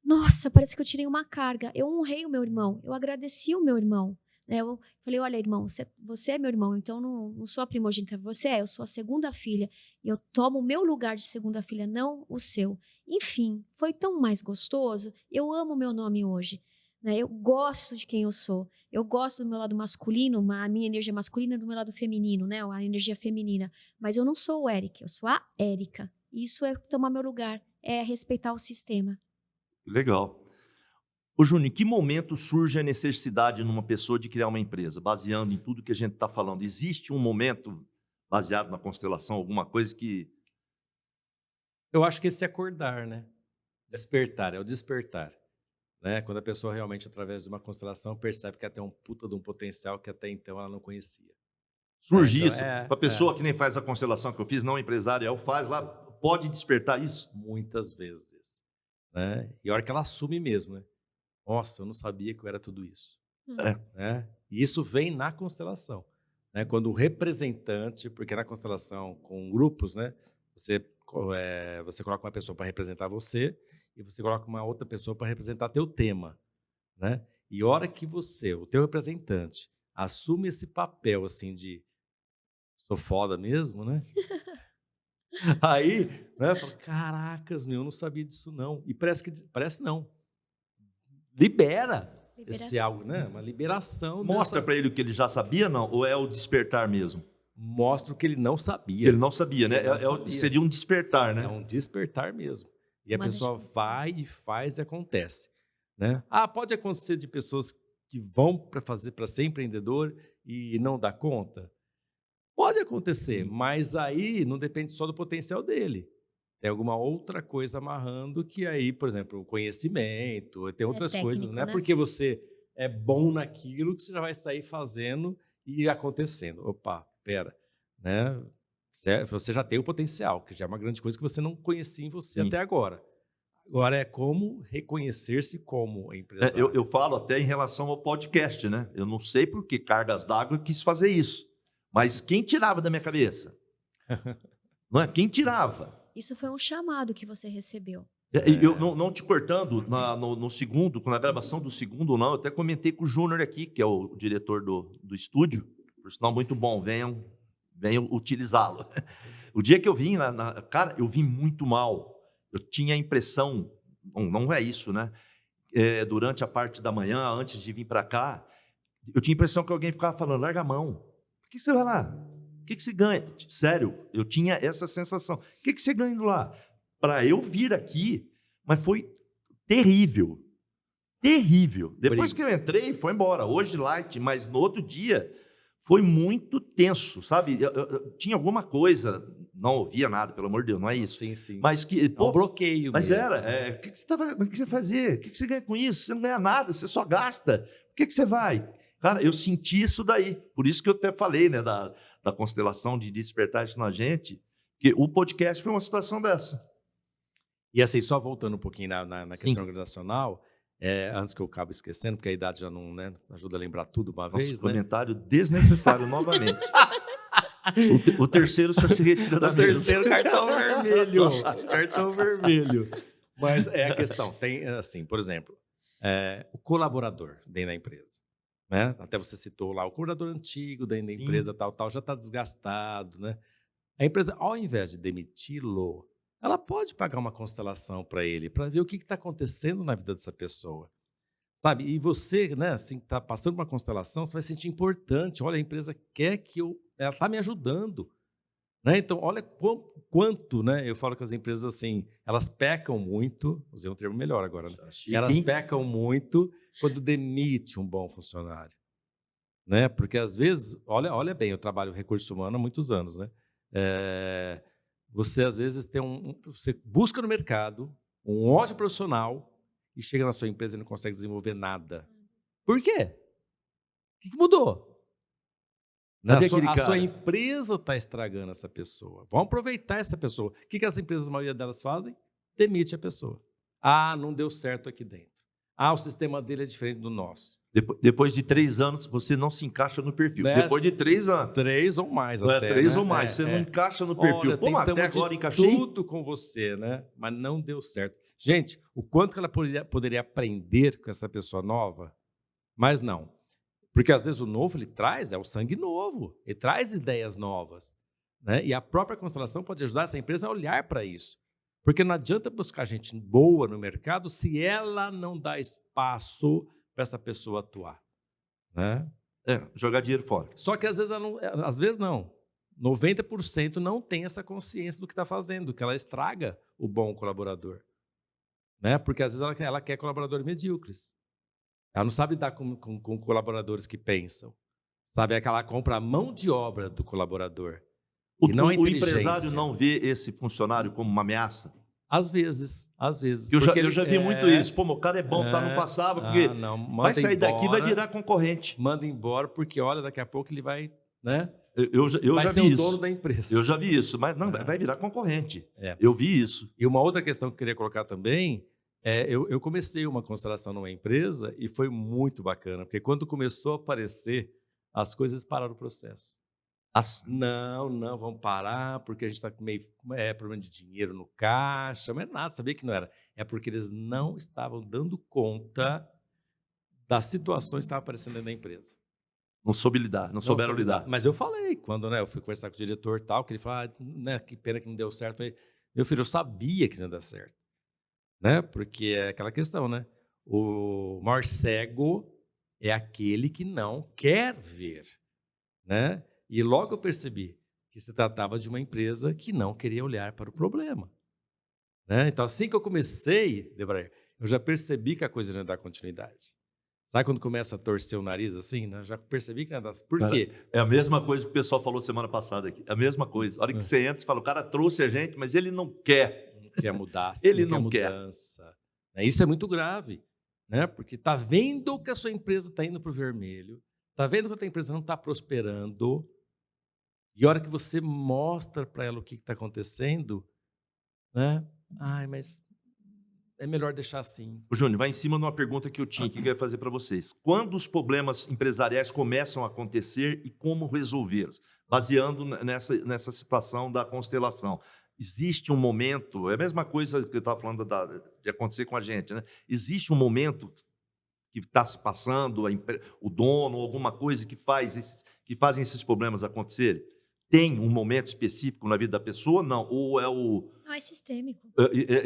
nossa, parece que eu tirei uma carga. Eu honrei o meu irmão, eu agradeci o meu irmão. Né? Eu falei, olha, irmão, você é meu irmão, então não sou a primogênita, eu sou a segunda filha. E eu tomo o meu lugar de segunda filha, não o seu. Enfim, foi tão mais gostoso. Eu amo o meu nome hoje. Né? Eu gosto de quem eu sou. Eu gosto do meu lado masculino, a minha energia masculina, do meu lado feminino, né? A energia feminina. Mas eu não sou o Eric, eu sou a Érica. Isso é tomar meu lugar, é respeitar o sistema. Legal. Ô, Júnior, em que momento surge a necessidade numa pessoa de criar uma empresa? Baseando em tudo que a gente está falando, existe um momento baseado na constelação, alguma coisa que... Eu acho que esse acordar, né? Despertar, é o despertar. Né? Quando a pessoa realmente, através de uma constelação, percebe que ela tem um puta de um potencial que até então ela não conhecia. Surge Então, isso? Para a pessoa que nem faz a constelação que eu fiz, não empresarial, faz lá, pode despertar isso? muitas vezes. Né? E a hora que ela assume mesmo, né? Nossa, eu não sabia que eu era tudo isso. É. Né? E isso vem na constelação. Né? Quando o representante, porque na constelação com grupos, né? Você coloca uma pessoa para representar você e você coloca uma outra pessoa para representar teu tema. Né? E a hora que você, o teu representante, assume esse papel assim de sou foda mesmo, né? Aí, né, fala, caracas, meu, eu não sabia disso não. E parece não. Libera esse algo, né? Uma liberação. Mostra para ele o que ele já sabia, não? Ou é o despertar mesmo? Mostra o que ele não sabia. Ele não sabia, né? Seria um despertar, né? É um despertar mesmo. E a Uma pessoa despertar. vai e faz e acontece. Né? Ah, pode acontecer de pessoas que vão para ser empreendedor e não dá conta? Pode acontecer, mas aí não depende só do potencial dele. Tem alguma outra coisa amarrando que aí, por exemplo, o conhecimento, tem outras coisas, técnico, não é né? porque você é bom naquilo que você já vai sair fazendo e acontecendo. Opa, pera, né? Você já tem o potencial, que já é uma grande coisa que você não conhecia em você Sim. até agora. Agora é como reconhecer-se como empresário. Eu falo até em relação ao podcast, né? Eu não sei por que cargas d'água quis fazer isso, mas quem tirava da minha cabeça? Não é? Quem tirava? Isso foi um chamado que você recebeu. Eu não te cortando, no segundo, na gravação do segundo, não, eu até comentei com o Júnior aqui, que é o diretor do estúdio, por sinal muito bom, venham utilizá-lo. O dia que eu vim, cara, eu vim muito mal. Eu tinha a impressão, não é isso, né? Durante a parte da manhã, antes de vir para cá, eu tinha a impressão que alguém ficava falando, larga a mão. Por que você vai lá? O que você ganha? Sério, eu tinha essa sensação. O que você ganha indo lá? Para eu vir aqui, mas foi terrível. Terrível. Depois que eu entrei, foi embora. Hoje light, mas no outro dia foi muito tenso, sabe? Eu tinha alguma coisa, não ouvia nada, pelo amor de Deus, não é isso. Sim, sim. Mas que, É um bloqueio mas mesmo. o que você vai fazer? O que você ganha com isso? Você não ganha nada, você só gasta. Por que você vai? Cara, eu senti isso daí. Por isso que eu até falei, né, da constelação de despertar isso na gente, que o podcast foi uma situação dessa. E assim, só voltando um pouquinho na questão Sim. organizacional, antes que eu acabe esquecendo, porque a idade já não, né, ajuda a lembrar tudo uma Nossa, vez, né? comentário desnecessário novamente. O terceiro o senhor se retira da O mesa. terceiro cartão vermelho. Cartão vermelho. Mas é a questão. Tem, assim, por exemplo, o colaborador dentro da empresa. Né? Até você citou lá, o colaborador antigo dentro da empresa, tal, já está desgastado. Né? A empresa, ao invés de demiti-lo, ela pode pagar uma constelação para ele, para ver o que está acontecendo na vida dessa pessoa. sabe? E você, né, assim, tá passando uma constelação, você vai sentir importante. Olha, a empresa quer que ela está me ajudando, né? Então, olha quanto, né? Eu falo que as empresas, assim, elas pecam muito, usei um termo melhor agora, né? Chique, Elas hein? pecam muito quando demite um bom funcionário, né? Porque às vezes, olha bem, eu trabalho recurso humano há muitos anos, né? Eh, Você às vezes tem você busca no mercado um ótimo profissional e chega na sua empresa e não consegue desenvolver nada. Por quê? O que mudou? Né? Cadê aquele A sua cara? empresa está estragando essa pessoa. Vamos aproveitar essa pessoa. O que as empresas, a maioria delas, fazem? Demite a pessoa. Ah, não deu certo aqui dentro. Ah, o sistema dele é diferente do nosso. Depois de 3 anos, você não se encaixa no perfil. Né? Depois de 3 anos. 3 ou mais É, até, 3 né? ou mais, você não encaixa no perfil. Olha, Pô, mas até tentamos agora de encaixei. tudo com você, né? Mas não deu certo. Gente, o quanto que ela poderia aprender com essa pessoa nova, mas não. Porque às vezes o novo ele traz, é o sangue novo, ele traz ideias novas, né? E a própria constelação pode ajudar essa empresa a olhar para isso. Porque não adianta buscar gente boa no mercado se ela não dá espaço para essa pessoa atuar, né? Jogar dinheiro fora. Só que às vezes não. 90% não tem essa consciência do que está fazendo, que ela estraga o bom colaborador, né? Porque às vezes ela quer colaboradores medíocres. Ela não sabe lidar com colaboradores que pensam. Sabe, é que ela compra a mão de obra do colaborador. E não a O empresário inteligência. não vê esse funcionário como uma ameaça? Às vezes. Eu já vi muito isso. Pô, o cara é bom, tá, não passava, porque vai sair daqui e vai virar concorrente. Manda embora, porque olha, daqui a pouco ele vai, né? Eu vai já ser vi o isso. dono da empresa. Eu já vi isso, mas não, vai virar concorrente. É. Eu vi isso. E uma outra questão que eu queria colocar também eu comecei uma constelação numa empresa e foi muito bacana, porque quando começou a aparecer, as coisas pararam o processo. Não, vamos parar, porque a gente está com meio problema de dinheiro no caixa, mas nada, sabia que não era. É porque eles não estavam dando conta das situações que estavam aparecendo dentro da empresa. Não soube lidar, não souberam lidar. Mas eu falei, quando eu fui conversar com o diretor e tal, que ele falou, que pena que não deu certo. Eu falei, meu filho, eu sabia que não ia dar certo. Né? Porque é aquela questão, né? O maior cego é aquele que não quer ver, né? E logo eu percebi que se tratava de uma empresa que não queria olhar para o problema, né? Então, assim que eu comecei, Debraer, eu já percebi que a coisa não ia dar continuidade. Sabe quando começa a torcer o nariz assim? Né? Já percebi que não ia dar. Por quê? É a mesma coisa que o pessoal falou semana passada aqui. É a mesma coisa. A hora que você entra, você fala, o cara trouxe a gente, mas ele não quer. Quer mudar, ele não quer mudança. Isso é muito grave, né? Porque está vendo que a sua empresa está indo para o vermelho, está vendo que a tua empresa não está prosperando, e a hora que você mostra para ela o que está acontecendo, né? Mas é melhor deixar assim. O Júnior, vai em cima de uma pergunta que eu tinha que eu ia fazer para vocês. Quando os problemas empresariais começam a acontecer e como resolvê-los? Baseando nessa situação da constelação. Existe um momento, é a mesma coisa que eu estava falando de acontecer com a gente, né? Existe um momento que está se passando, o dono, alguma coisa que fazem esses problemas acontecerem? Tem um momento específico na vida da pessoa? Não. Ou é o... Não, é sistêmico.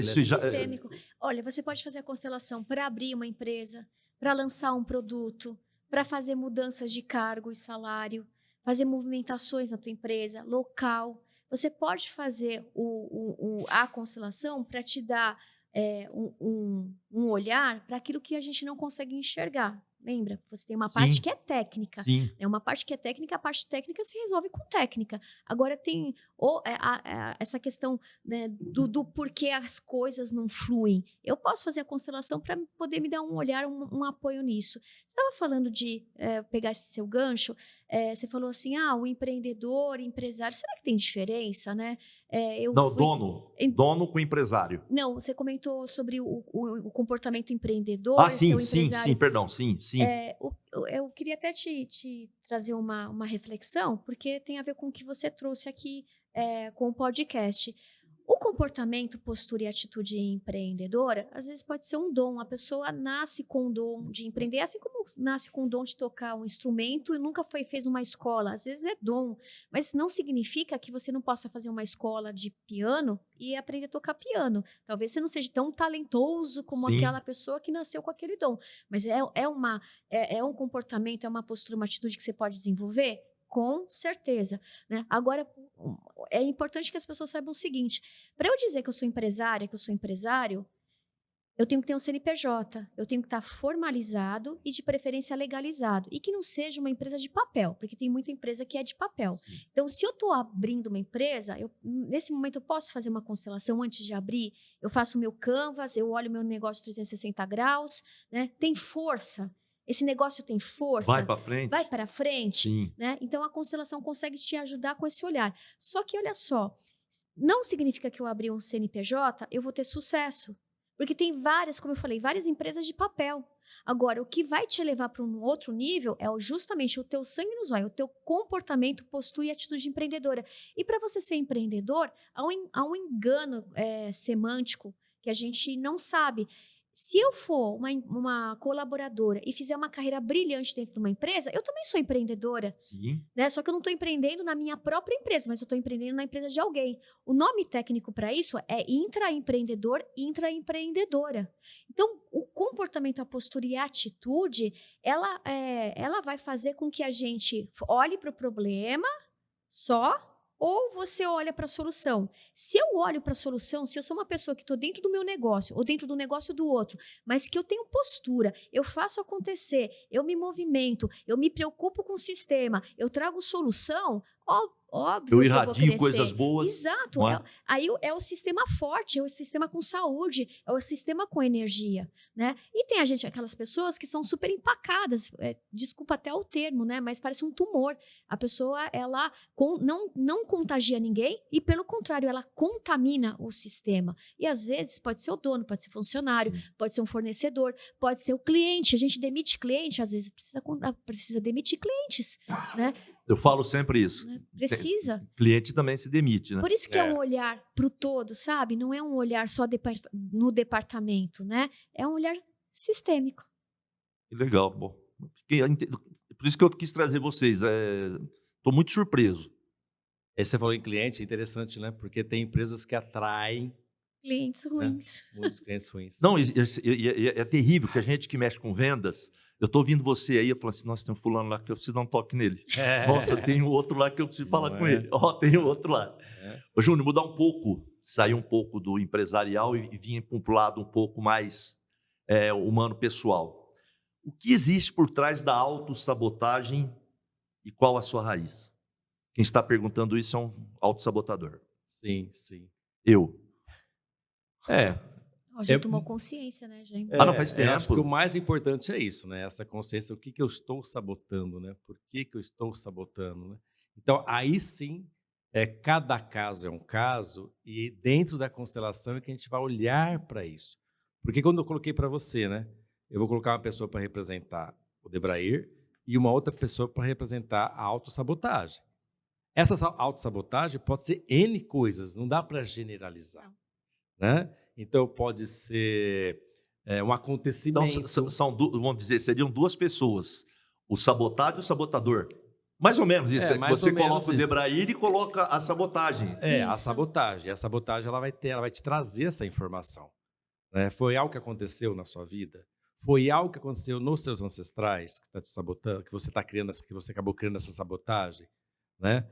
Sistêmico. Olha, você pode fazer a constelação para abrir uma empresa, para lançar um produto, para fazer mudanças de cargo e salário, fazer movimentações na tua empresa, local. Você pode fazer a constelação para te dar um olhar para aquilo que a gente não consegue enxergar. Lembra? Você tem uma parte que é técnica. Sim. Uma parte que é técnica, a parte técnica se resolve com técnica. Agora tem essa questão, né, do porquê as coisas não fluem. Eu posso fazer a constelação para poder me dar um olhar, um apoio nisso. Você estava falando de pegar esse seu gancho, você falou assim, o empreendedor, empresário, será que tem diferença, né? Dono com empresário. Não, você comentou sobre o comportamento empreendedor, seu empresário. Sim. Eu queria até te trazer uma reflexão, porque tem a ver com o que você trouxe aqui com o podcast. O comportamento, postura e atitude empreendedora, às vezes pode ser um dom. A pessoa nasce com o dom de empreender, assim como nasce com o dom de tocar um instrumento e nunca fez uma escola. Às vezes é dom, mas não significa que você não possa fazer uma escola de piano e aprender a tocar piano. Talvez você não seja tão talentoso como Sim. aquela pessoa que nasceu com aquele dom, mas é um comportamento, é uma postura, uma atitude que você pode desenvolver? Com certeza, né? Agora, é importante que as pessoas saibam o seguinte: para eu dizer que eu sou empresária, que eu sou empresário, eu tenho que ter um CNPJ, eu tenho que estar formalizado e de preferência legalizado, e que não seja uma empresa de papel, porque tem muita empresa que é de papel. Sim. Então, se eu estou abrindo uma empresa, nesse momento eu posso fazer uma constelação antes de abrir, eu faço o meu canvas, eu olho o meu negócio 360 graus, né? Tem força. Esse negócio tem força. Vai para frente? Vai para frente, Sim. né? Então a constelação consegue te ajudar com esse olhar. Só que olha só, não significa que eu abrir um CNPJ, eu vou ter sucesso. Porque tem várias, como eu falei, várias empresas de papel. Agora, o que vai te levar para um outro nível é justamente o teu sangue no zóio, o teu comportamento, postura e atitude empreendedora. E para você ser empreendedor, há um engano semântico que a gente não sabe. Se eu for uma colaboradora e fizer uma carreira brilhante dentro de uma empresa, eu também sou empreendedora, Sim. né? Só que eu não estou empreendendo na minha própria empresa, mas eu estou empreendendo na empresa de alguém. O nome técnico para isso é intraempreendedor, intraempreendedora. Então, o comportamento, a postura e a atitude, ela vai fazer com que a gente olhe para o problema só, ou você olha para a solução. Se eu olho para a solução, se eu sou uma pessoa que estou dentro do meu negócio ou dentro do negócio do outro, mas que eu tenho postura, eu faço acontecer, eu me movimento, eu me preocupo com o sistema, eu trago solução, óbvio Eu que eu vou irradio crescer. coisas boas. Exato. não é? Aí é o sistema forte, é o sistema com saúde, é o sistema com energia, né? E tem aquelas pessoas que são super empacadas, desculpa até o termo, né? Mas parece um tumor. A pessoa, ela não contagia ninguém e, pelo contrário, ela contamina o sistema. E, às vezes, pode ser o dono, pode ser funcionário, Sim. pode ser um fornecedor, pode ser o cliente. A gente demite cliente, às vezes precisa demitir clientes, né? Eu falo sempre isso. Né? Precisa. Cliente também se demite, né? Por isso que é um olhar para o todo, sabe? Não é um olhar só no departamento, né? É um olhar sistêmico. Que legal. Bom, por isso que eu quis trazer vocês. Estou muito surpreso. Aí você falou em cliente, interessante, né? Porque tem empresas que atraem Clientes ruins. muitos clientes ruins. Não, é terrível que a gente que mexe com vendas. Eu estou ouvindo você aí, eu falo assim, nossa, tem um fulano lá que eu preciso dar um toque nele. Nossa, tem um outro lá que eu preciso falar Não com é? ele. Ó, tem um outro lá. É. Ô, Júnior, mudar um pouco, sair um pouco do empresarial e vir para um lado um pouco mais humano, pessoal. O que existe por trás da autossabotagem e qual a sua raiz? Quem está perguntando isso é um autossabotador. Sim, sim. Eu. Já tomou consciência, né, gente? Não, faz Eu acho que tempo. o mais importante é isso, né? Essa consciência, o que eu estou sabotando, né? Por que eu estou sabotando, né? Então, aí sim, cada caso é um caso e dentro da constelação é que a gente vai olhar para isso. Porque quando eu coloquei para você, né? Eu vou colocar uma pessoa para representar o Debrair e uma outra pessoa para representar a autossabotagem. Essa autossabotagem pode ser N coisas, não dá para generalizar, né? Então, pode ser um acontecimento. Então, vamos dizer, seriam duas pessoas, o sabotado e o sabotador. Mais ou menos isso. mais Você ou menos coloca o isso. Debrair e coloca a sabotagem. A Isso. sabotagem. A sabotagem ela vai te trazer essa informação, né? Foi algo que aconteceu na sua vida? Foi algo que aconteceu nos seus ancestrais que está te sabotando, que você está criando, que você acabou criando essa sabotagem, né?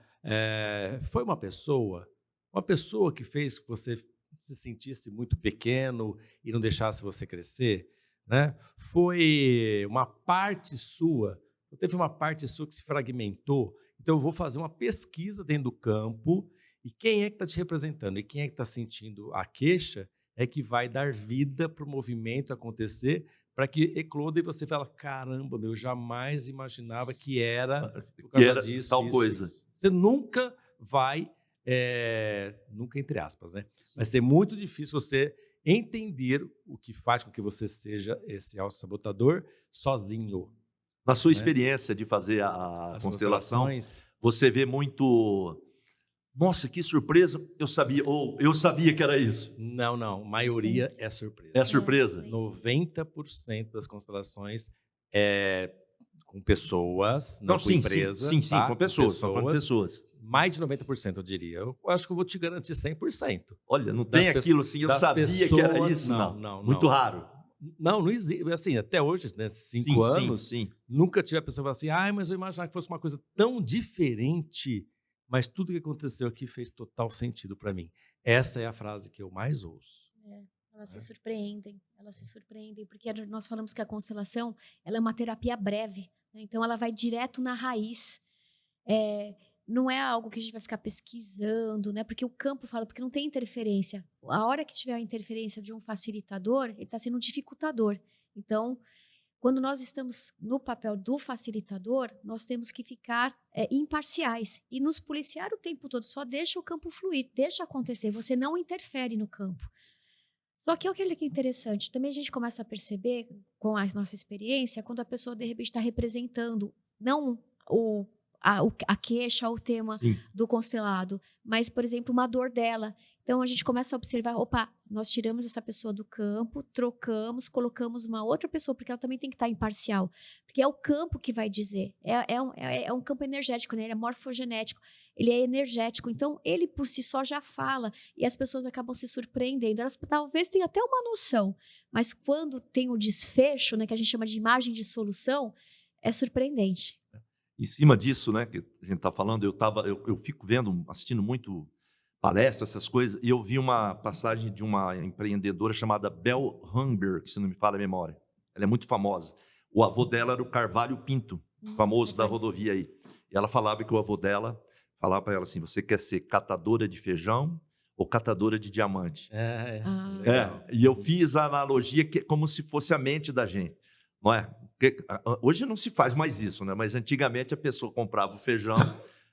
Foi uma pessoa que fez que você se sentisse muito pequeno e não deixasse você crescer, né? Foi uma parte sua, teve uma parte sua que se fragmentou. Então eu vou fazer uma pesquisa dentro do campo e quem é que está te representando e quem é que está sentindo a queixa é que vai dar vida para o movimento acontecer, para que ecloda e você fala, caramba, eu jamais imaginava que era por causa era disso, tal isso, coisa. isso. Você nunca vai, nunca entre aspas, né? Vai ser muito difícil você entender o que faz com que você seja esse autossabotador sozinho. Na sua né? experiência de fazer a As constelação, constelações, você vê muito Nossa, que surpresa, eu sabia que era isso. Não. Maioria é surpresa. É surpresa? Sim. 90% das constelações é com pessoas, não com sim, empresa. sim, tá? com pessoas, só com pessoas. Mais de 90%, eu diria. Eu acho que eu vou te garantir 100%. Olha, não Das tem aquilo assim, eu das sabia que era pessoas, isso, não. não. Muito raro. Não existe. Assim, até hoje, nesses 5 Sim, anos, sim. nunca tive a pessoa que fala assim, mas eu imaginava que fosse uma coisa tão diferente, mas tudo que aconteceu aqui fez total sentido para mim. Essa é a frase que eu mais ouço. Elas se surpreendem, porque nós falamos que a constelação ela é uma terapia breve, né? Então ela vai direto na raiz. Não é algo que a gente vai ficar pesquisando, né? Porque o campo fala, porque não tem interferência. A hora que tiver a interferência de um facilitador, ele está sendo um dificultador. Então, quando nós estamos no papel do facilitador, nós temos que ficar imparciais e nos policiar o tempo todo. Só deixa o campo fluir, deixa acontecer. Você não interfere no campo. Só que é o que é interessante. Também a gente começa a perceber, com a nossa experiência, quando a pessoa, de repente, está representando não a queixa, o tema Sim. do constelado, mas, por exemplo, uma dor dela. Então, a gente começa a observar, nós tiramos essa pessoa do campo, trocamos, colocamos uma outra pessoa, porque ela também tem que estar imparcial. Porque é o campo que vai dizer. É um campo energético, né? Ele é morfogenético, ele é energético. Então, ele por si só já fala, e as pessoas acabam se surpreendendo. Elas talvez tenham até uma noção, mas quando tem o desfecho, né, que a gente chama de imagem de solução, é surpreendente. Em cima disso, né, que a gente está falando, eu fico assistindo muito palestras, essas coisas, e eu vi uma passagem de uma empreendedora chamada Bell Humberg, se não me falha a memória. Ela é muito famosa. O avô dela era o Carvalho Pinto, famoso da rodovia aí. E ela falava que o avô dela falava para ela assim, você quer ser catadora de feijão ou catadora de diamante? E eu fiz a analogia que é como se fosse a mente da gente, não é? Porque hoje não se faz mais isso, né? Mas antigamente a pessoa comprava o feijão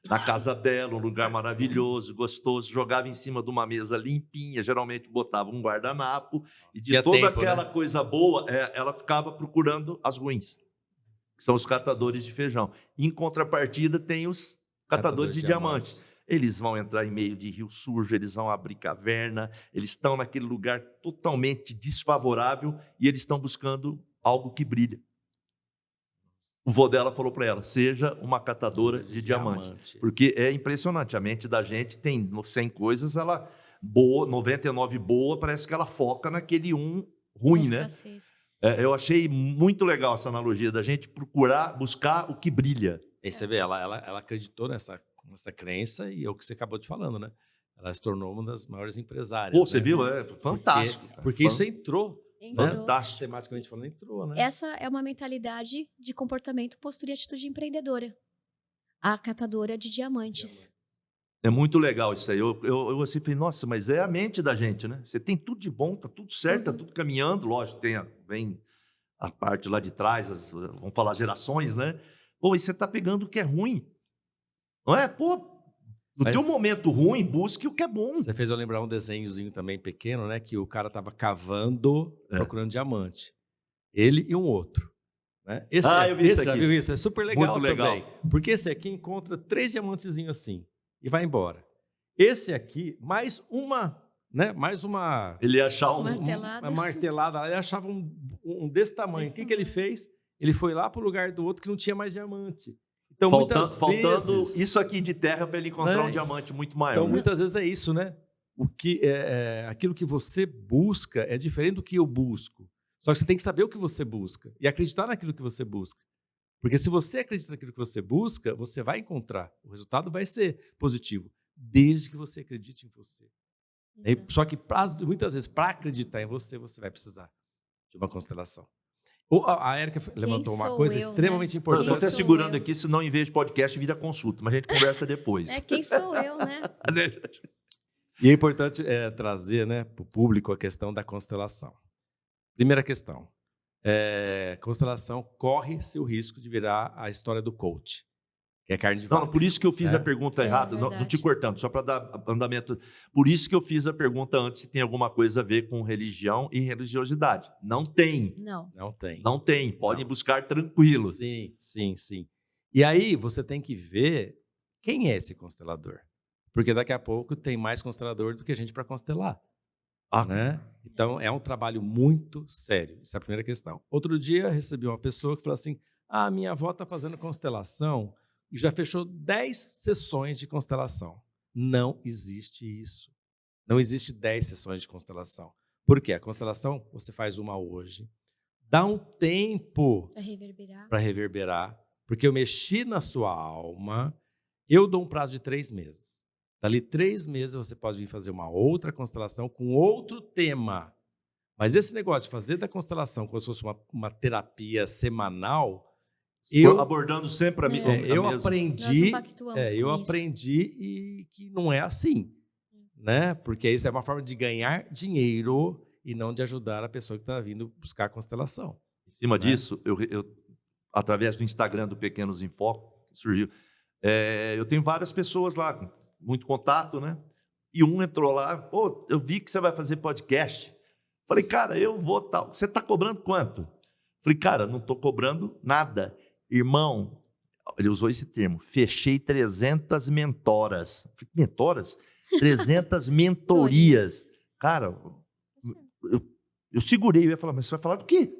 na casa dela, um lugar maravilhoso, gostoso, jogava em cima de uma mesa limpinha, geralmente botava um guardanapo, e de Tinha toda tempo, aquela né? coisa boa, ela ficava procurando as ruins, que são os catadores de feijão. Em contrapartida, tem os catadores de diamantes. Eles vão entrar em meio de rio sujo, eles vão abrir caverna, eles estão naquele lugar totalmente desfavorável e eles estão buscando algo que brilha. O vô dela falou para ela, seja uma catadora de diamantes. Porque é impressionante, a mente da gente tem 100 coisas, ela boa, 99 boa, parece que ela foca naquele um ruim, né? Eu achei muito legal essa analogia da gente buscar o que brilha. E você vê, ela acreditou nessa crença e é o que você acabou de falando, né? Ela se tornou uma das maiores empresárias. Pô, você viu? É fantástico. Porque isso entrou. Fantástico. Sistematicamente falando, entrou, né? Essa é uma mentalidade de comportamento, postura e atitude empreendedora. A catadora de diamantes. É muito legal isso aí. Eu assim falei, nossa, mas é a mente da gente, né? Você tem tudo de bom, tá tudo certo, tá tudo caminhando, lógico, vem a parte lá de trás, vamos falar gerações, né? Pô, e você tá pegando o que é ruim. Não é? Pô, no teu momento ruim, busque o que é bom. Você fez eu lembrar um desenhozinho também pequeno, né? Que o cara tava cavando, procurando diamante. Ele e um outro. Né? Eu vi isso aqui. Já viu isso? É super legal muito legal também. Porque esse aqui encontra 3 diamantezinhos assim e vai embora. Esse aqui, mais uma, né? Mais uma... Ele ia achar Martelada. Uma martelada. Ele achava um desse tamanho. O que ele fez? Ele foi lá para o lugar do outro que não tinha mais diamante. Então, faltando isso aqui de terra para ele encontrar um diamante muito maior. Então, muitas vezes é isso, né? Aquilo que você busca é diferente do que eu busco. Só que você tem que saber o que você busca e acreditar naquilo que você busca. Porque se você acredita naquilo que você busca, você vai encontrar. O resultado vai ser positivo, desde que você acredite em você. Só que muitas vezes, para acreditar em você, você vai precisar de uma constelação. A Érica levantou uma coisa extremamente importante. Eu estou até segurando aqui, senão em vez de podcast vira consulta, mas a gente conversa depois. Quem sou eu, né? E é importante trazer, né, para o público a questão da constelação. Primeira questão. Constelação corre-se o risco de virar a história do coach, que é carne de vaca. Não, por isso que eu fiz a pergunta errada, não te cortando, só para dar andamento. Por isso que eu fiz a pergunta antes se tem alguma coisa a ver com religião e religiosidade. Não tem. Não tem. Não tem. Podem buscar tranquilo. Sim. E aí você tem que ver quem é esse constelador. Porque daqui a pouco tem mais constelador do que gente para constelar. Né? Então, é um trabalho muito sério. Essa é a primeira questão. Outro dia, eu recebi uma pessoa que falou assim, minha avó está fazendo constelação e já fechou 10 sessões de constelação. Não existe isso. Não existe 10 sessões de constelação. Por quê? A constelação, você faz uma hoje, dá um tempo para reverberar, porque eu mexi na sua alma, eu dou um prazo de 3 meses. Dali 3 meses você pode vir fazer uma outra constelação com outro tema. Mas esse negócio de fazer da constelação como se fosse uma terapia semanal, abordando sempre eu aprendi e que não é assim, né? Porque isso é uma forma de ganhar dinheiro e não de ajudar a pessoa que está vindo buscar a constelação. Em cima disso, eu, através do Instagram do Pequenos em Foco, surgiu. Eu tenho várias pessoas lá, muito contato, né? E um entrou lá, pô, eu vi que você vai fazer podcast. Falei, cara, eu vou tal. Você está cobrando quanto? Falei, cara, não estou cobrando nada. Irmão, ele usou esse termo, fechei 300 mentoras. Falei, mentoras? 300 mentorias. Cara, eu segurei, eu ia falar, mas você vai falar do quê?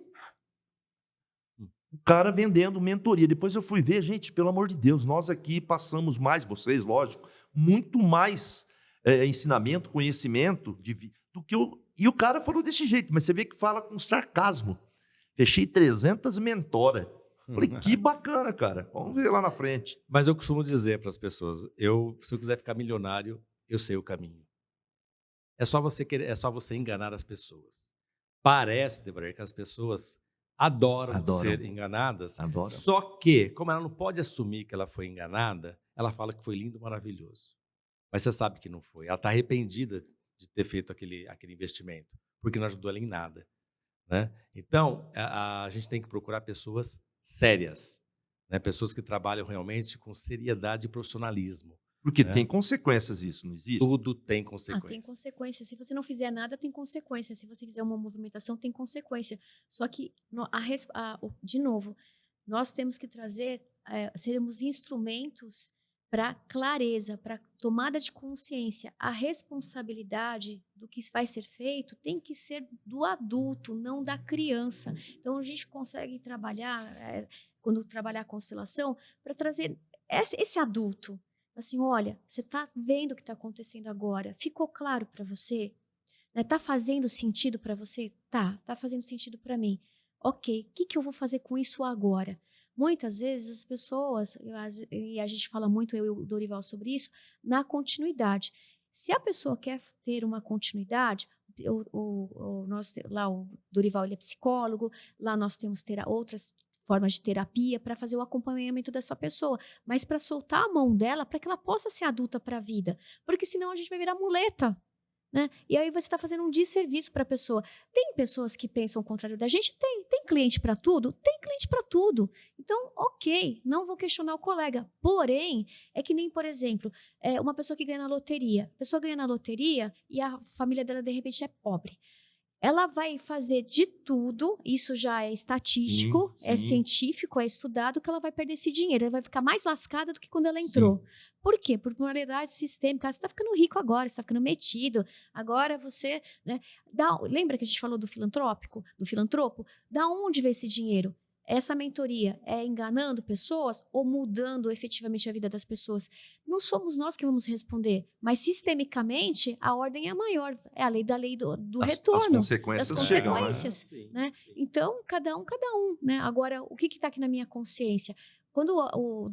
O cara vendendo mentoria. Depois eu fui ver, gente, pelo amor de Deus, nós aqui passamos mais, vocês, lógico, muito mais ensinamento, conhecimento do que o... E o cara falou desse jeito, mas você vê que fala com sarcasmo. Fechei 300 mentoras. Falei, que bacana, cara. Vamos ver lá na frente. Mas eu costumo dizer para as pessoas, se eu quiser ficar milionário, eu sei o caminho. É só você enganar as pessoas. Parece, Deborah, que as pessoas adoram ser enganadas. Adoram. Só que, como ela não pode assumir que ela foi enganada, ela fala que foi lindo, maravilhoso. Mas você sabe que não foi. Ela está arrependida de ter feito aquele investimento, porque não ajudou ela em nada, né? Então, a gente tem que procurar pessoas sérias, né? Pessoas que trabalham realmente com seriedade e profissionalismo. Porque tem consequências isso, não existe? Tudo tem consequências. Tem consequência. Se você não fizer nada, tem consequência. Se você fizer uma movimentação, tem consequência. Só que, de novo, nós temos que sermos instrumentos para clareza, para tomada de consciência. A responsabilidade do que vai ser feito tem que ser do adulto, não da criança. Então, a gente consegue trabalhar, quando trabalhar a constelação, para trazer esse adulto. Assim, olha, você está vendo o que está acontecendo agora? Ficou claro para você? Está fazendo sentido para você? Tá fazendo sentido para mim. Ok, o que eu vou fazer com isso agora? Muitas vezes as pessoas, e a gente fala muito, eu e o Dorival, sobre isso, na continuidade. Se a pessoa quer ter uma continuidade, o Dorival ele é psicólogo, lá nós temos outras formas de terapia para fazer o acompanhamento dessa pessoa, mas para soltar a mão dela para que ela possa ser adulta para a vida, porque senão a gente vai virar muleta, né? E aí você está fazendo um desserviço para a pessoa. Tem pessoas que pensam o contrário da gente? Tem cliente para tudo? Tem cliente para tudo. Então, ok, não vou questionar o colega. Porém, é que nem, por exemplo, uma pessoa que ganha na loteria. A pessoa ganha na loteria e a família dela, de repente, é pobre. Ela vai fazer de tudo, isso já é estatístico, é científico, é estudado, que ela vai perder esse dinheiro. Ela vai ficar mais lascada do que quando ela entrou. Sim. Por quê? Por moralidade sistêmica. Você está ficando rico agora, você está ficando metido. Agora você... Né, lembra que a gente falou do filantropo? Da onde vem esse dinheiro? Essa mentoria é enganando pessoas ou mudando efetivamente a vida das pessoas? Não somos nós que vamos responder, mas sistemicamente a ordem é maior, é a lei do retorno. As consequências chegam, né? Sim. Então, cada um. Né? Agora, o que está aqui na minha consciência? Quando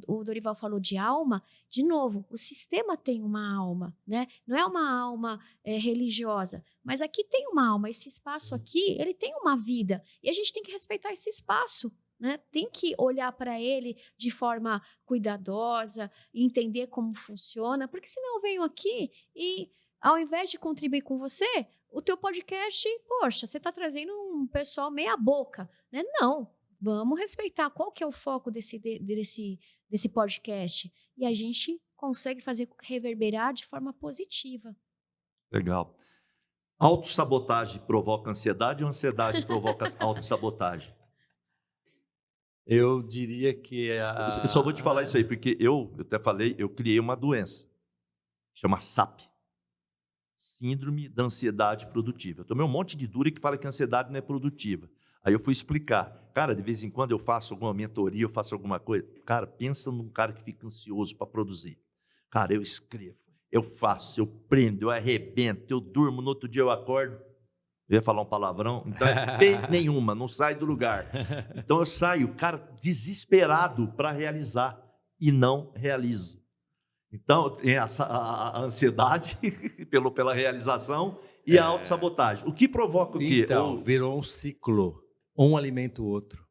o Dorival falou de alma, de novo, o sistema tem uma alma, né? Não é uma alma religiosa, mas aqui tem uma alma. Esse espaço aqui, ele tem uma vida e a gente tem que respeitar esse espaço, né? Tem que olhar para ele de forma cuidadosa, entender como funciona, porque senão eu venho aqui e, ao invés de contribuir com você, o teu podcast, poxa, você está trazendo um pessoal meia boca, né? Não. Vamos respeitar qual que é o foco desse podcast. E a gente consegue fazer reverberar de forma positiva. Legal. Autossabotagem provoca ansiedade ou ansiedade provoca autossabotagem? Eu diria que... Eu só vou te falar isso aí, porque eu até falei, eu criei uma doença. chama SAP, Síndrome da Ansiedade Produtiva. Eu tomei um monte de dura que fala que a ansiedade não é produtiva. Aí eu fui explicar. Cara, de vez em quando eu faço alguma mentoria, eu faço alguma coisa. Cara, pensa num cara que fica ansioso para produzir. Cara, eu escrevo, eu faço, eu prendo, eu arrebento, eu durmo, no outro dia eu acordo. Eu ia falar um palavrão, então é P nenhuma, não sai do lugar. Então eu saio, cara, desesperado para realizar e não realizo. Então, tem a ansiedade pela realização e a autossabotagem. O que provoca o quê? Então, virou um ciclo. Um alimenta o outro.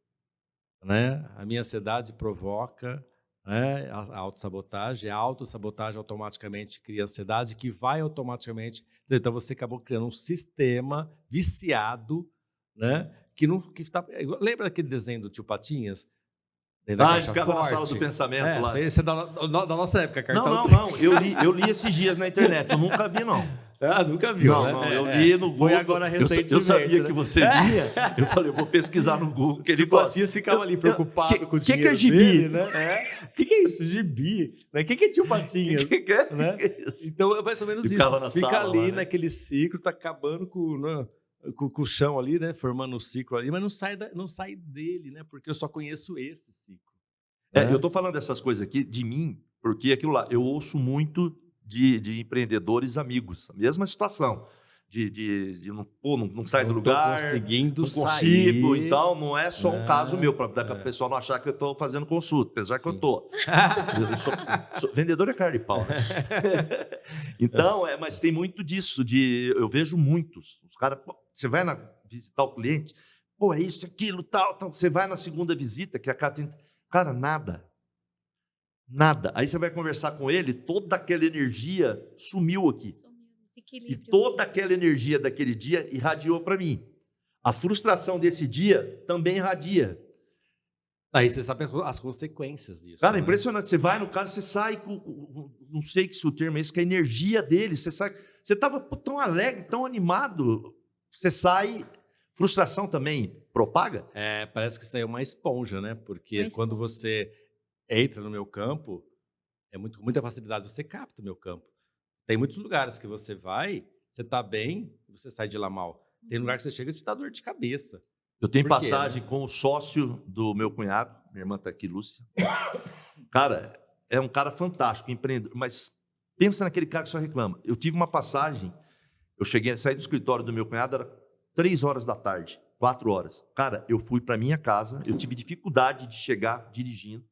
Né? A minha ansiedade provoca, né, a autossabotagem. A autossabotagem automaticamente cria ansiedade, que vai automaticamente... Então, você acabou criando um sistema viciado, né, lembra daquele desenho do Tio Patinhas? Ah, ficava na sala do pensamento lá. Isso é da nossa época, Cartão. Não. Eu li esses dias na internet. Eu nunca vi, não. Ah, nunca viu, não, né? Não, eu li no Google. Foi agora recentemente. Eu sabia que você via. Eu falei, eu vou pesquisar no Google. Que ele Patias ficava ali preocupado com o dinheiro que é gibi? dele, né? O que é isso? Gibi? O que é Tio Patinhas? Que é? Né? Então, é mais ou menos isso. Fica sala, ali lá, né? naquele ciclo, tá acabando com o chão ali, né? Formando um ciclo ali, mas não sai dele, né? Porque eu só conheço esse ciclo. Eu estou falando dessas coisas aqui de mim, porque aquilo lá, eu ouço muito de empreendedores amigos, a mesma situação, de não sai do lugar, conseguindo não consigo, então não é só um caso meu, para o pessoal não achar que eu estou fazendo consulta, apesar que eu estou. Vendedor é cara de pau, né? Então, mas tem muito disso, eu vejo muitos, os caras, você vai visitar o cliente, é isso, aquilo, tal, você vai na segunda visita, que a cara, nada. Aí você vai conversar com ele, toda aquela energia sumiu aqui. E toda aquela energia daquele dia irradiou para mim. A frustração desse dia também irradia. Aí você sabe as consequências disso. Cara, impressionante. Você vai no cara, você sai com, não sei se o termo é esse, que a energia dele, você estava tão alegre, tão animado, você sai... Frustração também propaga? Parece que isso aí é uma esponja, né? Porque quando você entra no meu campo, muita facilidade, você capta o meu campo. Tem muitos lugares que você vai, você está bem, você sai de lá mal. Tem lugar que você chega e te dá dor de cabeça. Eu tenho passagem com o sócio do meu cunhado, minha irmã está aqui, Lúcia. Cara, é um cara fantástico, empreendedor, mas pensa naquele cara que só reclama. Eu tive uma passagem, saí do escritório do meu cunhado, era 3 horas da tarde, 4 horas. Cara, eu fui para minha casa, eu tive dificuldade de chegar dirigindo.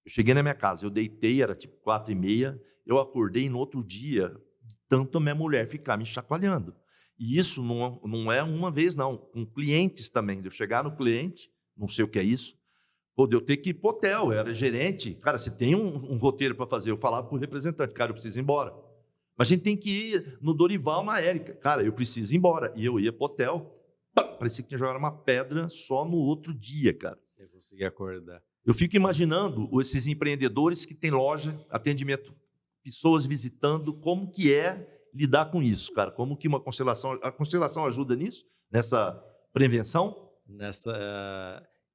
Eu cheguei na minha casa, eu deitei, era tipo 4h30, eu acordei no outro dia, tanto a minha mulher ficar me chacoalhando. E isso não é uma vez, não, com clientes também. De eu chegar no cliente, não sei o que é isso, de eu ter que ir para o hotel, eu era gerente. Cara, você tem um roteiro para fazer, eu falava para o representante, cara, eu preciso ir embora. Mas a gente tem que ir no Dorival, na Érica. Cara, eu preciso ir embora. E eu ia para o hotel, parecia que tinha jogado uma pedra só no outro dia, cara. Você conseguia acordar. Eu fico imaginando esses empreendedores que têm loja, atendimento, pessoas visitando, como que é lidar com isso, cara? Como que a constelação ajuda nisso? Nessa prevenção?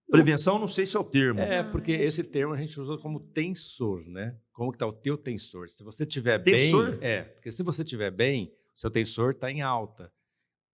Prevenção, não sei se é o termo. Porque esse termo a gente usa como tensor, né? Como que está o teu tensor? Se você estiver tensor? bem... porque se você estiver bem, o seu tensor está em alta.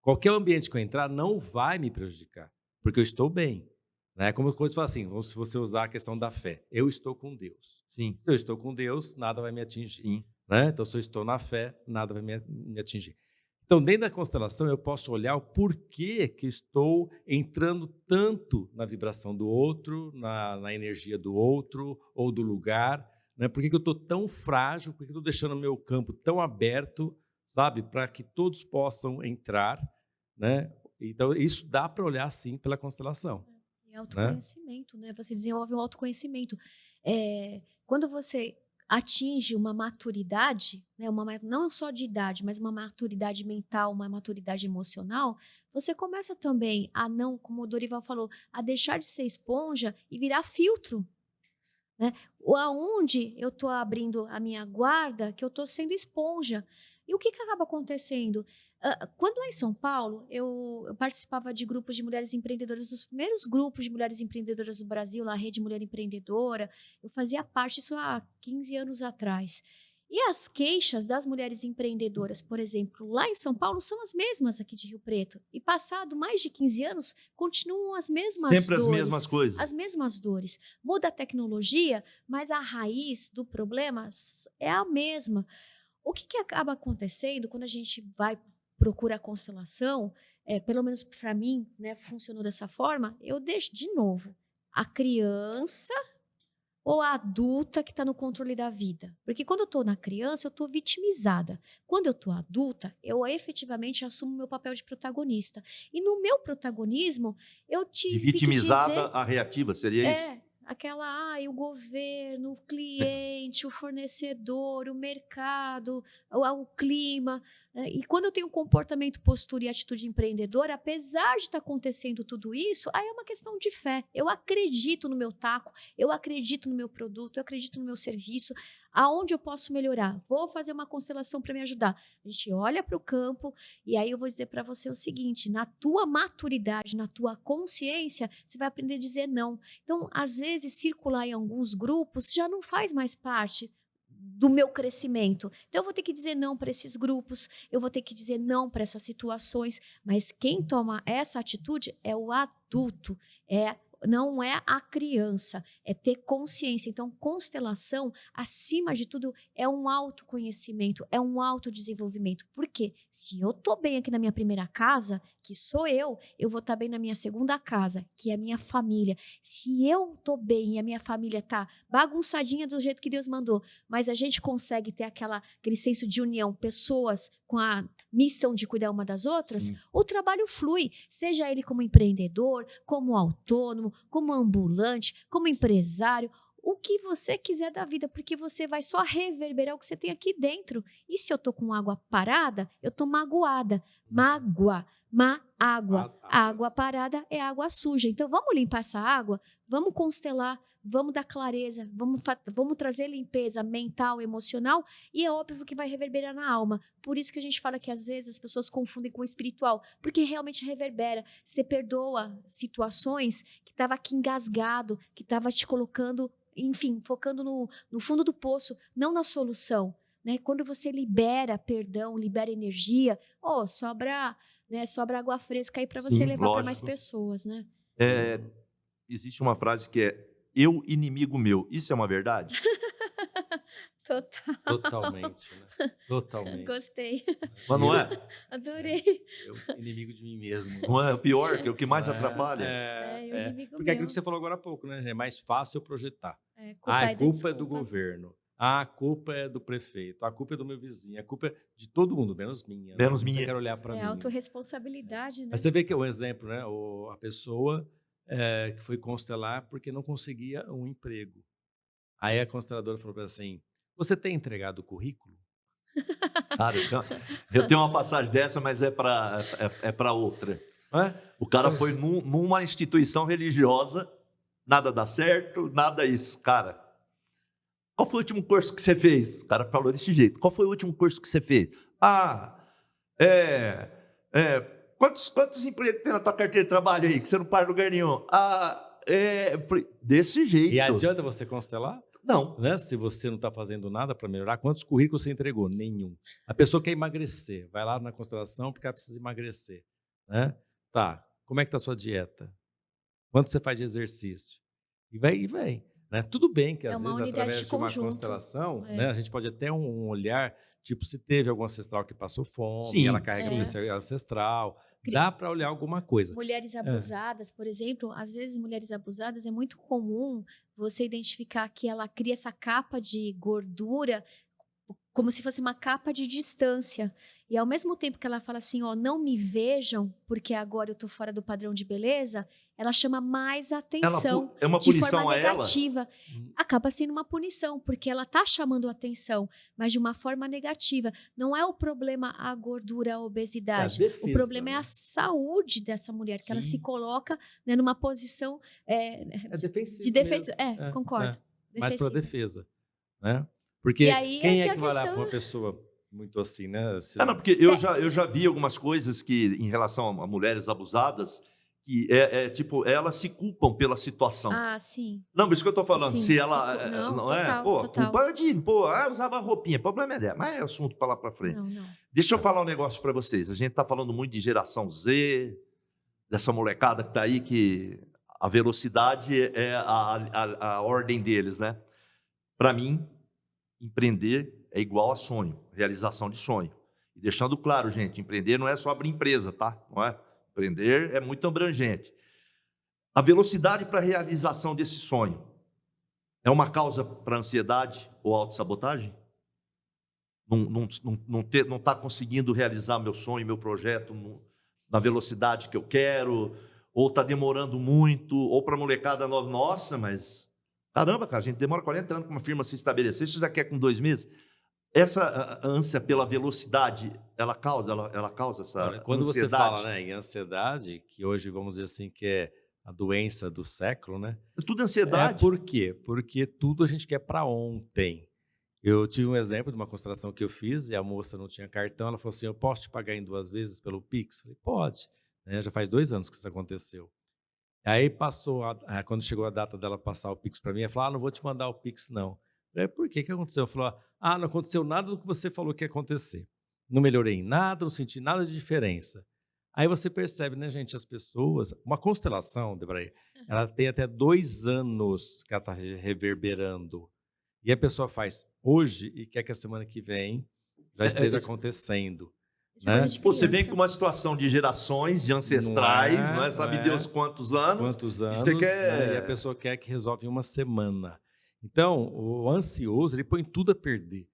Qualquer ambiente que eu entrar não vai me prejudicar, porque eu estou bem. Né? Como você fala assim, se você usar a questão da fé. Eu estou com Deus. Sim. Se eu estou com Deus, nada vai me atingir. Sim. Né? Então, se eu estou na fé, nada vai me atingir. Então, dentro da constelação, eu posso olhar o porquê que estou entrando tanto na vibração do outro, na energia do outro ou do lugar. Né? Por que eu estou tão frágil? Por que eu estou deixando o meu campo tão aberto, sabe? Para que todos possam entrar. Né? Então, isso dá para olhar, sim, pela constelação. É autoconhecimento, né? Você desenvolve um autoconhecimento. Quando você atinge uma maturidade, né, não só de idade, mas uma maturidade mental, uma maturidade emocional, você começa também a não, como o Dorival falou, a deixar de ser esponja e virar filtro. Né? Aonde eu estou abrindo a minha guarda, que eu estou sendo esponja. E o que acaba acontecendo? Quando lá em São Paulo, eu participava de grupos de mulheres empreendedoras, dos primeiros grupos de mulheres empreendedoras do Brasil, lá a Rede Mulher Empreendedora, eu fazia parte disso há 15 anos atrás. E as queixas das mulheres empreendedoras, por exemplo, lá em São Paulo, são as mesmas aqui de Rio Preto. E passado mais de 15 anos, continuam as mesmas Sempre as dores. mesmas coisas. As mesmas dores. Muda a tecnologia, mas a raiz do problema é a mesma. O que acaba acontecendo quando a gente vai procurar a constelação, pelo menos para mim, né, funcionou dessa forma, eu deixo de novo a criança ou a adulta que está no controle da vida. Porque quando eu estou na criança, eu estou vitimizada. Quando eu estou adulta, eu efetivamente assumo meu papel de protagonista. E no meu protagonismo, eu De tive vitimizada que dizer... a reativa, seria isso? Aquela, o governo, o cliente, o fornecedor, o mercado, o clima. E quando eu tenho um comportamento, postura e atitude empreendedora, apesar de estar acontecendo tudo isso, aí é uma questão de fé. Eu acredito no meu taco, eu acredito no meu produto, eu acredito no meu serviço, aonde eu posso melhorar. Vou fazer uma constelação para me ajudar. A gente olha para o campo e aí eu vou dizer para você o seguinte, na tua maturidade, na tua consciência, você vai aprender a dizer não. Então, às vezes, circular em alguns grupos já não faz mais parte do meu crescimento. Então, eu vou ter que dizer não para esses grupos, eu vou ter que dizer não para essas situações, mas quem toma essa atitude é o adulto, não é a criança, é ter consciência. Então, constelação, acima de tudo, é um autoconhecimento, é um autodesenvolvimento. Por quê? Se eu estou bem aqui na minha primeira casa, que sou eu vou estar bem na minha segunda casa, que é a minha família. Se eu estou bem e a minha família está bagunçadinha do jeito que Deus mandou, mas a gente consegue ter aquele senso de união, pessoas com a missão de cuidar uma das outras, Sim. o trabalho flui, seja ele como empreendedor, como autônomo, como ambulante, como empresário, o que você quiser da vida, porque você vai só reverberar o que você tem aqui dentro. E se eu tô com água parada, eu tô magoada. Mágoa, água. Água parada é água suja. Então vamos limpar essa água, vamos constelar, vamos dar clareza, vamos trazer limpeza mental, emocional, e é óbvio que vai reverberar na alma. Por isso que a gente fala que às vezes as pessoas confundem com o espiritual, porque realmente reverbera. Você perdoa situações que estava aqui engasgado, que estava te colocando, enfim, focando no fundo do poço, não na solução. Né? Quando você libera perdão, libera energia, sobra água fresca aí para você Sim, levar para mais lógico. pessoas, né? Existe uma frase que é eu inimigo meu. Isso é uma verdade? Total. Totalmente, né? Totalmente. Gostei. Mas não é? Adorei. Eu inimigo de mim mesmo. Não é o pior, que é o que mais Não é? atrapalha? O inimigo Porque é aquilo meu. que você falou agora há pouco, né? É mais fácil eu projetar. Culpa A da culpa é do desculpa. governo. A culpa é do prefeito. A culpa é do meu vizinho. A culpa é de todo mundo, menos minha. Menos Eu nunca minha. quero olhar para mim. Autorresponsabilidade, né? Mas você vê que é um exemplo, né? A pessoa que foi constelar porque não conseguia um emprego. Aí a consteladora falou para ela assim, você tem entregado o currículo? Cara, eu tenho uma passagem dessa, mas é para outra. Não é? O cara foi numa instituição religiosa, nada dá certo, nada isso. Cara, qual foi o último curso que você fez? O cara falou desse jeito. Qual foi o último curso que você fez? Quantos empregos tem na tua carteira de trabalho aí, que você não para em lugar nenhum? Desse jeito. E adianta você constelar? Não. Né? Se você não está fazendo nada para melhorar, quantos currículos você entregou? Nenhum. A pessoa quer emagrecer, vai lá na constelação porque ela precisa emagrecer. Né? Tá, como é que está a sua dieta? Quanto você faz de exercício? E vai. Né? Tudo bem que às vezes através de uma constelação, né, a gente pode até um olhar, tipo se teve algum ancestral que passou fome, Sim, ela carrega por esse ancestral, dá para olhar alguma coisa. Mulheres abusadas, por exemplo, às vezes mulheres abusadas é muito comum você identificar que ela cria essa capa de gordura como se fosse uma capa de distância. E ao mesmo tempo que ela fala assim, não me vejam, porque agora eu tô fora do padrão de beleza, ela chama mais atenção. É uma de punição forma a ela? negativa. Acaba sendo uma punição, porque ela tá chamando atenção, mas de uma forma negativa. Não é o problema a gordura, a obesidade. defesa, o problema é né? a saúde dessa mulher, que ela se coloca, né, numa posição defensiva de defesa. mesmo. Concordo. Mais para Defensiva. defesa. Né? Porque E aí quem tem é a que vai olhar questão- para uma pessoa muito assim, né? Não, porque eu já vi algumas coisas que, em relação a mulheres abusadas, que tipo, elas se culpam pela situação. Ah, sim. Não, por isso que eu estou falando. Sim, Se ela não, não é, total, pô, total. culpa é usava roupinha, problema é dela, mas é assunto para lá para frente. Não. Deixa eu falar um negócio para vocês. A gente está falando muito de geração Z, dessa molecada que está aí, que a velocidade é a ordem deles, né? Para mim, empreender é igual a sonho, realização de sonho. E deixando claro, gente, empreender não é só abrir empresa, tá? Não é? Empreender é muito abrangente. A velocidade para a realização desse sonho é uma causa para ansiedade ou autossabotagem? Não está conseguindo realizar meu sonho, meu projeto na velocidade que eu quero, ou está demorando muito, ou para a molecada nova, nossa, mas caramba, cara, a gente demora 40 anos para uma firma se estabelecer, você já quer com 2 meses? Essa ânsia pela velocidade, ela causa essa Olha, quando você ansiedade? fala, né, em ansiedade, que hoje vamos dizer assim que é a doença do século, né? É tudo É ansiedade. por quê? Porque tudo a gente quer para ontem. Eu tive um exemplo de uma constelação que eu fiz e a moça não tinha cartão, ela falou assim, eu posso te pagar em 2 vezes pelo Pix? Eu falei, pode. Né, já faz 2 anos que isso aconteceu. Aí passou, quando chegou a data dela passar o Pix para mim, ela falou, não vou te mandar o Pix não. Eu falei, por que aconteceu? Ela falou, não aconteceu nada do que você falou que ia acontecer. Não melhorei em nada, não senti nada de diferença. Aí você percebe, né, gente, as pessoas... Uma constelação, Debraí, ela tem até 2 anos que ela está reverberando. E a pessoa faz hoje e quer que a semana que vem já esteja acontecendo. Isso é coisa de Pô, você vem criança. com uma situação de gerações, de ancestrais, não é? Sabe Deus quantos anos. Quantos anos, e você quer... né? E a pessoa quer que resolve em uma semana. Então, o ansioso, ele põe tudo a perder,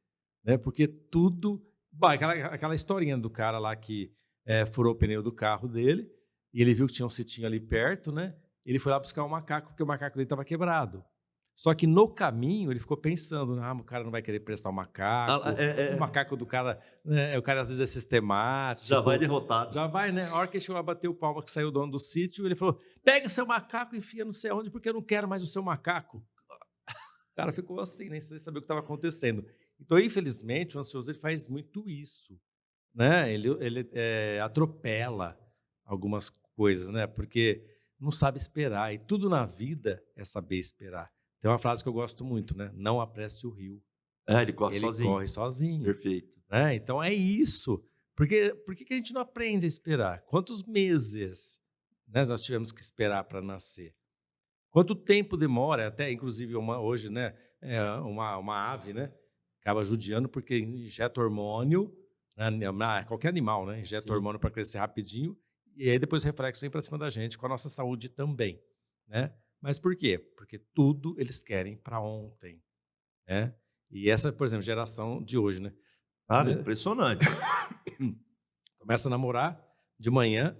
né? Porque tudo... Bom, aquela historinha do cara lá que furou o pneu do carro dele, e ele viu que tinha um sitinho ali perto, né? Ele foi lá buscar um macaco, porque o macaco dele estava quebrado. Só que no caminho ele ficou pensando, o cara não vai querer prestar o macaco, o macaco do cara, né, o cara às vezes é sistemático. Já vai derrotado. Já vai, né? A hora que ele chegou lá, bateu o palma, que saiu o dono do sítio, ele falou, pega o seu macaco e enfia não sei aonde, porque eu não quero mais o seu macaco. O cara ficou assim, nem sem saber o que estava acontecendo. Então, infelizmente, o ansioso ele faz muito isso, né? Ele atropela algumas coisas, né? Porque não sabe esperar. E tudo na vida é saber esperar. Tem uma frase que eu gosto muito, né? Não apresse o rio. Ele corre Ele sozinho. corre sozinho. Perfeito. Né? Então é isso. Por que a gente não aprende a esperar? Quantos meses, né, nós tivemos que esperar para nascer? Quanto tempo demora? Até, inclusive, hoje, né, uma ave, né, acaba judiando porque injeta hormônio, né, qualquer animal, né, injeta hormônio para crescer rapidinho, e aí depois o reflexo vem para cima da gente, com a nossa saúde também. Né? Mas por quê? Porque tudo eles querem para ontem. Né? E essa, por exemplo, geração de hoje, né? Cara, impressionante. Começa a namorar de manhã,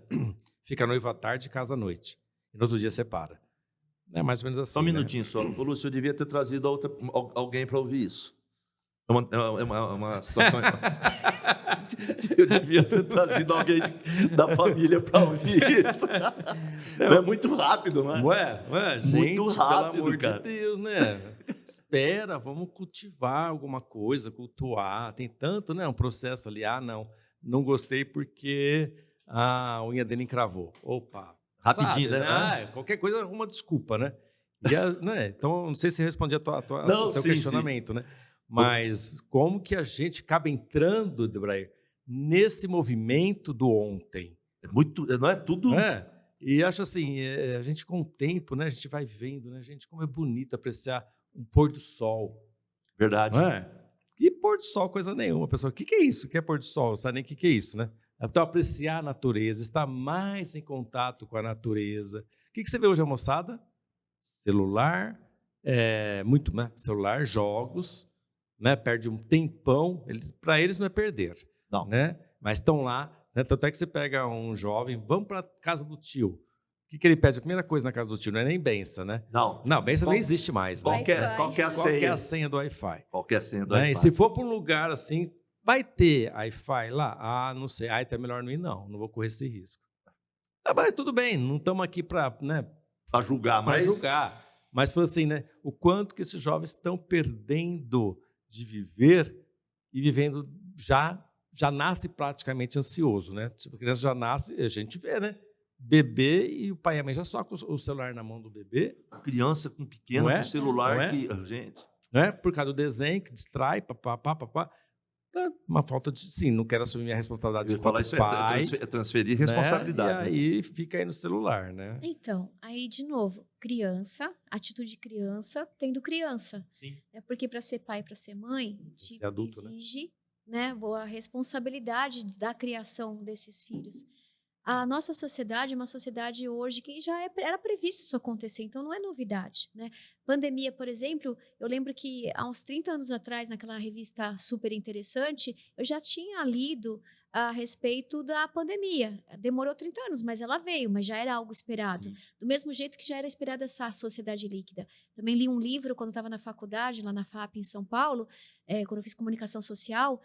fica noivo à tarde e casa à noite. E no outro dia separa. É mais ou menos assim. Só um minutinho só. Ô, Lúcio, eu devia ter trazido alguém para ouvir isso. É uma situação... Eu devia ter trazido alguém da família para ouvir isso. É muito rápido, não é? Ué, gente, muito rápido, pelo amor cara. de Deus, né? Espera, vamos cultivar alguma coisa, cultuar. Tem tanto, né? Um processo ali. Não gostei porque a unha dele encravou. Opa. Rapidinho, sabe, né? Qualquer coisa, uma desculpa, né? Né? Então, não sei se respondi ao teu questionamento, né? Mas como que a gente acaba entrando, Debrair, nesse movimento do ontem? Não é tudo... E acho assim, a gente com o tempo, né, a gente vai vendo, né, gente, como é bonito apreciar um pôr do sol. Verdade. Não é? E pôr do sol, coisa nenhuma. A pessoa, o que é isso? O que é pôr do sol? Não sabe nem o que é isso, né? Então, apreciar a natureza, estar mais em contato com a natureza. O que você vê hoje, a moçada? Celular, muito, né? Celular, jogos, né? Perde um tempão. Para eles não é perder. Não. Né? Mas estão lá, né? Tanto é que você pega um jovem, vamos para a casa do tio. O que ele pede? A primeira coisa na casa do tio não é nem benção, né? Não, benção nem existe mais. Né? Qual que é a senha? Qual que é a senha do Wi-Fi? Qual que é a senha do Né? Wi-Fi? E se for para um lugar assim, vai ter Wi-Fi lá? Não sei. Então é melhor não ir, não vou correr esse risco. Mas tudo bem, não estamos aqui para, né, julgar, mas foi assim, né? O quanto que esses jovens estão perdendo de viver e vivendo já nasce praticamente ansioso, né? Tipo, a criança já nasce, a gente vê, né? bebê e o pai e a mãe já socam o celular na mão do bebê, Criança com pequeno, não com é? celular, Não é? que, gente, Né? Por causa do desenho que distrai, papapá, papá. Tá uma falta de, sim, não quero assumir a responsabilidade eu ia falar enquanto isso, pai, é transferir né? E responsabilidade, né? aí fica aí no celular, né? Então, aí de novo, criança, atitude de criança, tendo criança. Sim. É porque para ser pai, para ser mãe, te Ser adulto, né? exige, né, a responsabilidade da criação desses filhos. A nossa sociedade é uma sociedade hoje que já era previsto isso acontecer, então não é novidade, né? Pandemia, por exemplo, eu lembro que há uns 30 anos atrás, naquela revista super interessante, eu já tinha lido a respeito da pandemia. Demorou 30 anos, mas ela veio, mas já era algo esperado. Sim. Do mesmo jeito que já era esperada essa sociedade líquida. Também li um livro quando estava na faculdade, lá na FAP, em São Paulo, quando eu fiz comunicação social,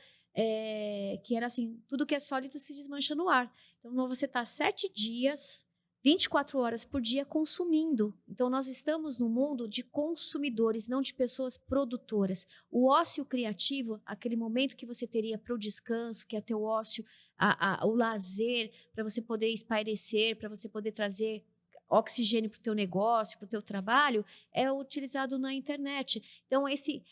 que era assim, tudo que é sólido se desmancha no ar. Então, você está 7 dias, 24 horas por dia consumindo. Então, nós estamos no mundo de consumidores, não de pessoas produtoras. O ócio criativo, aquele momento que você teria para o descanso, que é teu ócio, o lazer, para você poder espairecer, para você poder trazer oxigênio para o teu negócio, para o teu trabalho, é utilizado na internet. Então,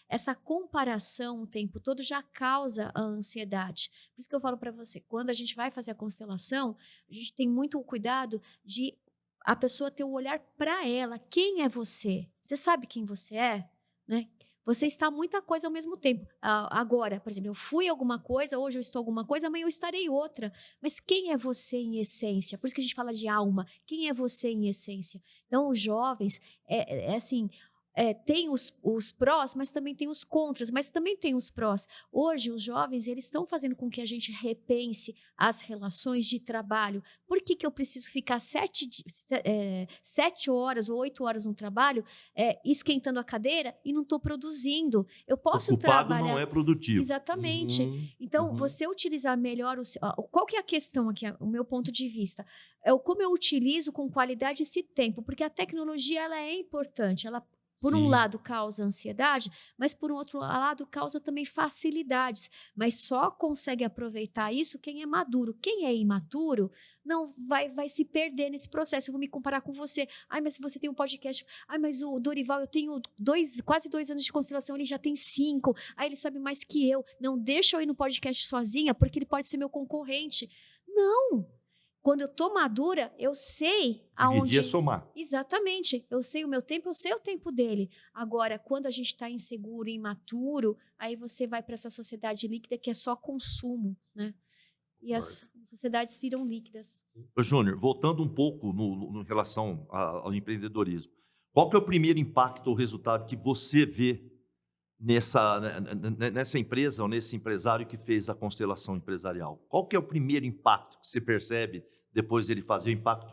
essa comparação o tempo todo já causa a ansiedade. Por isso que eu falo para você, quando a gente vai fazer a constelação, a gente tem muito cuidado de a pessoa ter o olhar para ela. Quem é você? Você sabe quem você é? Né? Você está muita coisa ao mesmo tempo. Agora, por exemplo, eu fui alguma coisa, hoje eu estou alguma coisa, amanhã eu estarei outra. Mas quem é você em essência? Por isso que a gente fala de alma. Quem é você em essência? Então, os jovens, assim, tem os prós, mas também tem os contras, mas também tem os prós. Hoje, os jovens, eles estão fazendo com que a gente repense as relações de trabalho. Por que eu preciso ficar 7 horas ou 8 horas no trabalho, esquentando a cadeira e não estou produzindo? Eu posso Ocupado trabalhar... não é produtivo. Exatamente. Uhum, Então, uhum. você utilizar melhor qual que é a questão aqui, o meu ponto de vista? É como eu utilizo com qualidade esse tempo, porque a tecnologia ela é importante, ela por um Sim. lado causa ansiedade, mas por um outro lado causa também facilidades. Mas só consegue aproveitar isso quem é maduro. Quem é imaturo não vai se perder nesse processo. Eu vou me comparar com você. Ai, mas se você tem um podcast. Ai, mas o Dorival, eu tenho quase 2 anos de constelação, ele já tem 5. Aí ele sabe mais que eu. Não deixa eu ir no podcast sozinha, porque ele pode ser meu concorrente. Não! Quando eu tô madura, eu sei aonde... Dividir é somar. Exatamente. Eu sei o meu tempo, eu sei o tempo dele. Agora, quando a gente está inseguro e imaturo, aí você vai para essa sociedade líquida que é só consumo, né? E as sociedades viram líquidas. Ô, Júnior, voltando um pouco no relação ao empreendedorismo, qual que é o primeiro impacto ou resultado que você vê nessa empresa ou nesse empresário que fez a constelação empresarial? Qual que é o primeiro impacto que você percebe depois dele fazer o impacto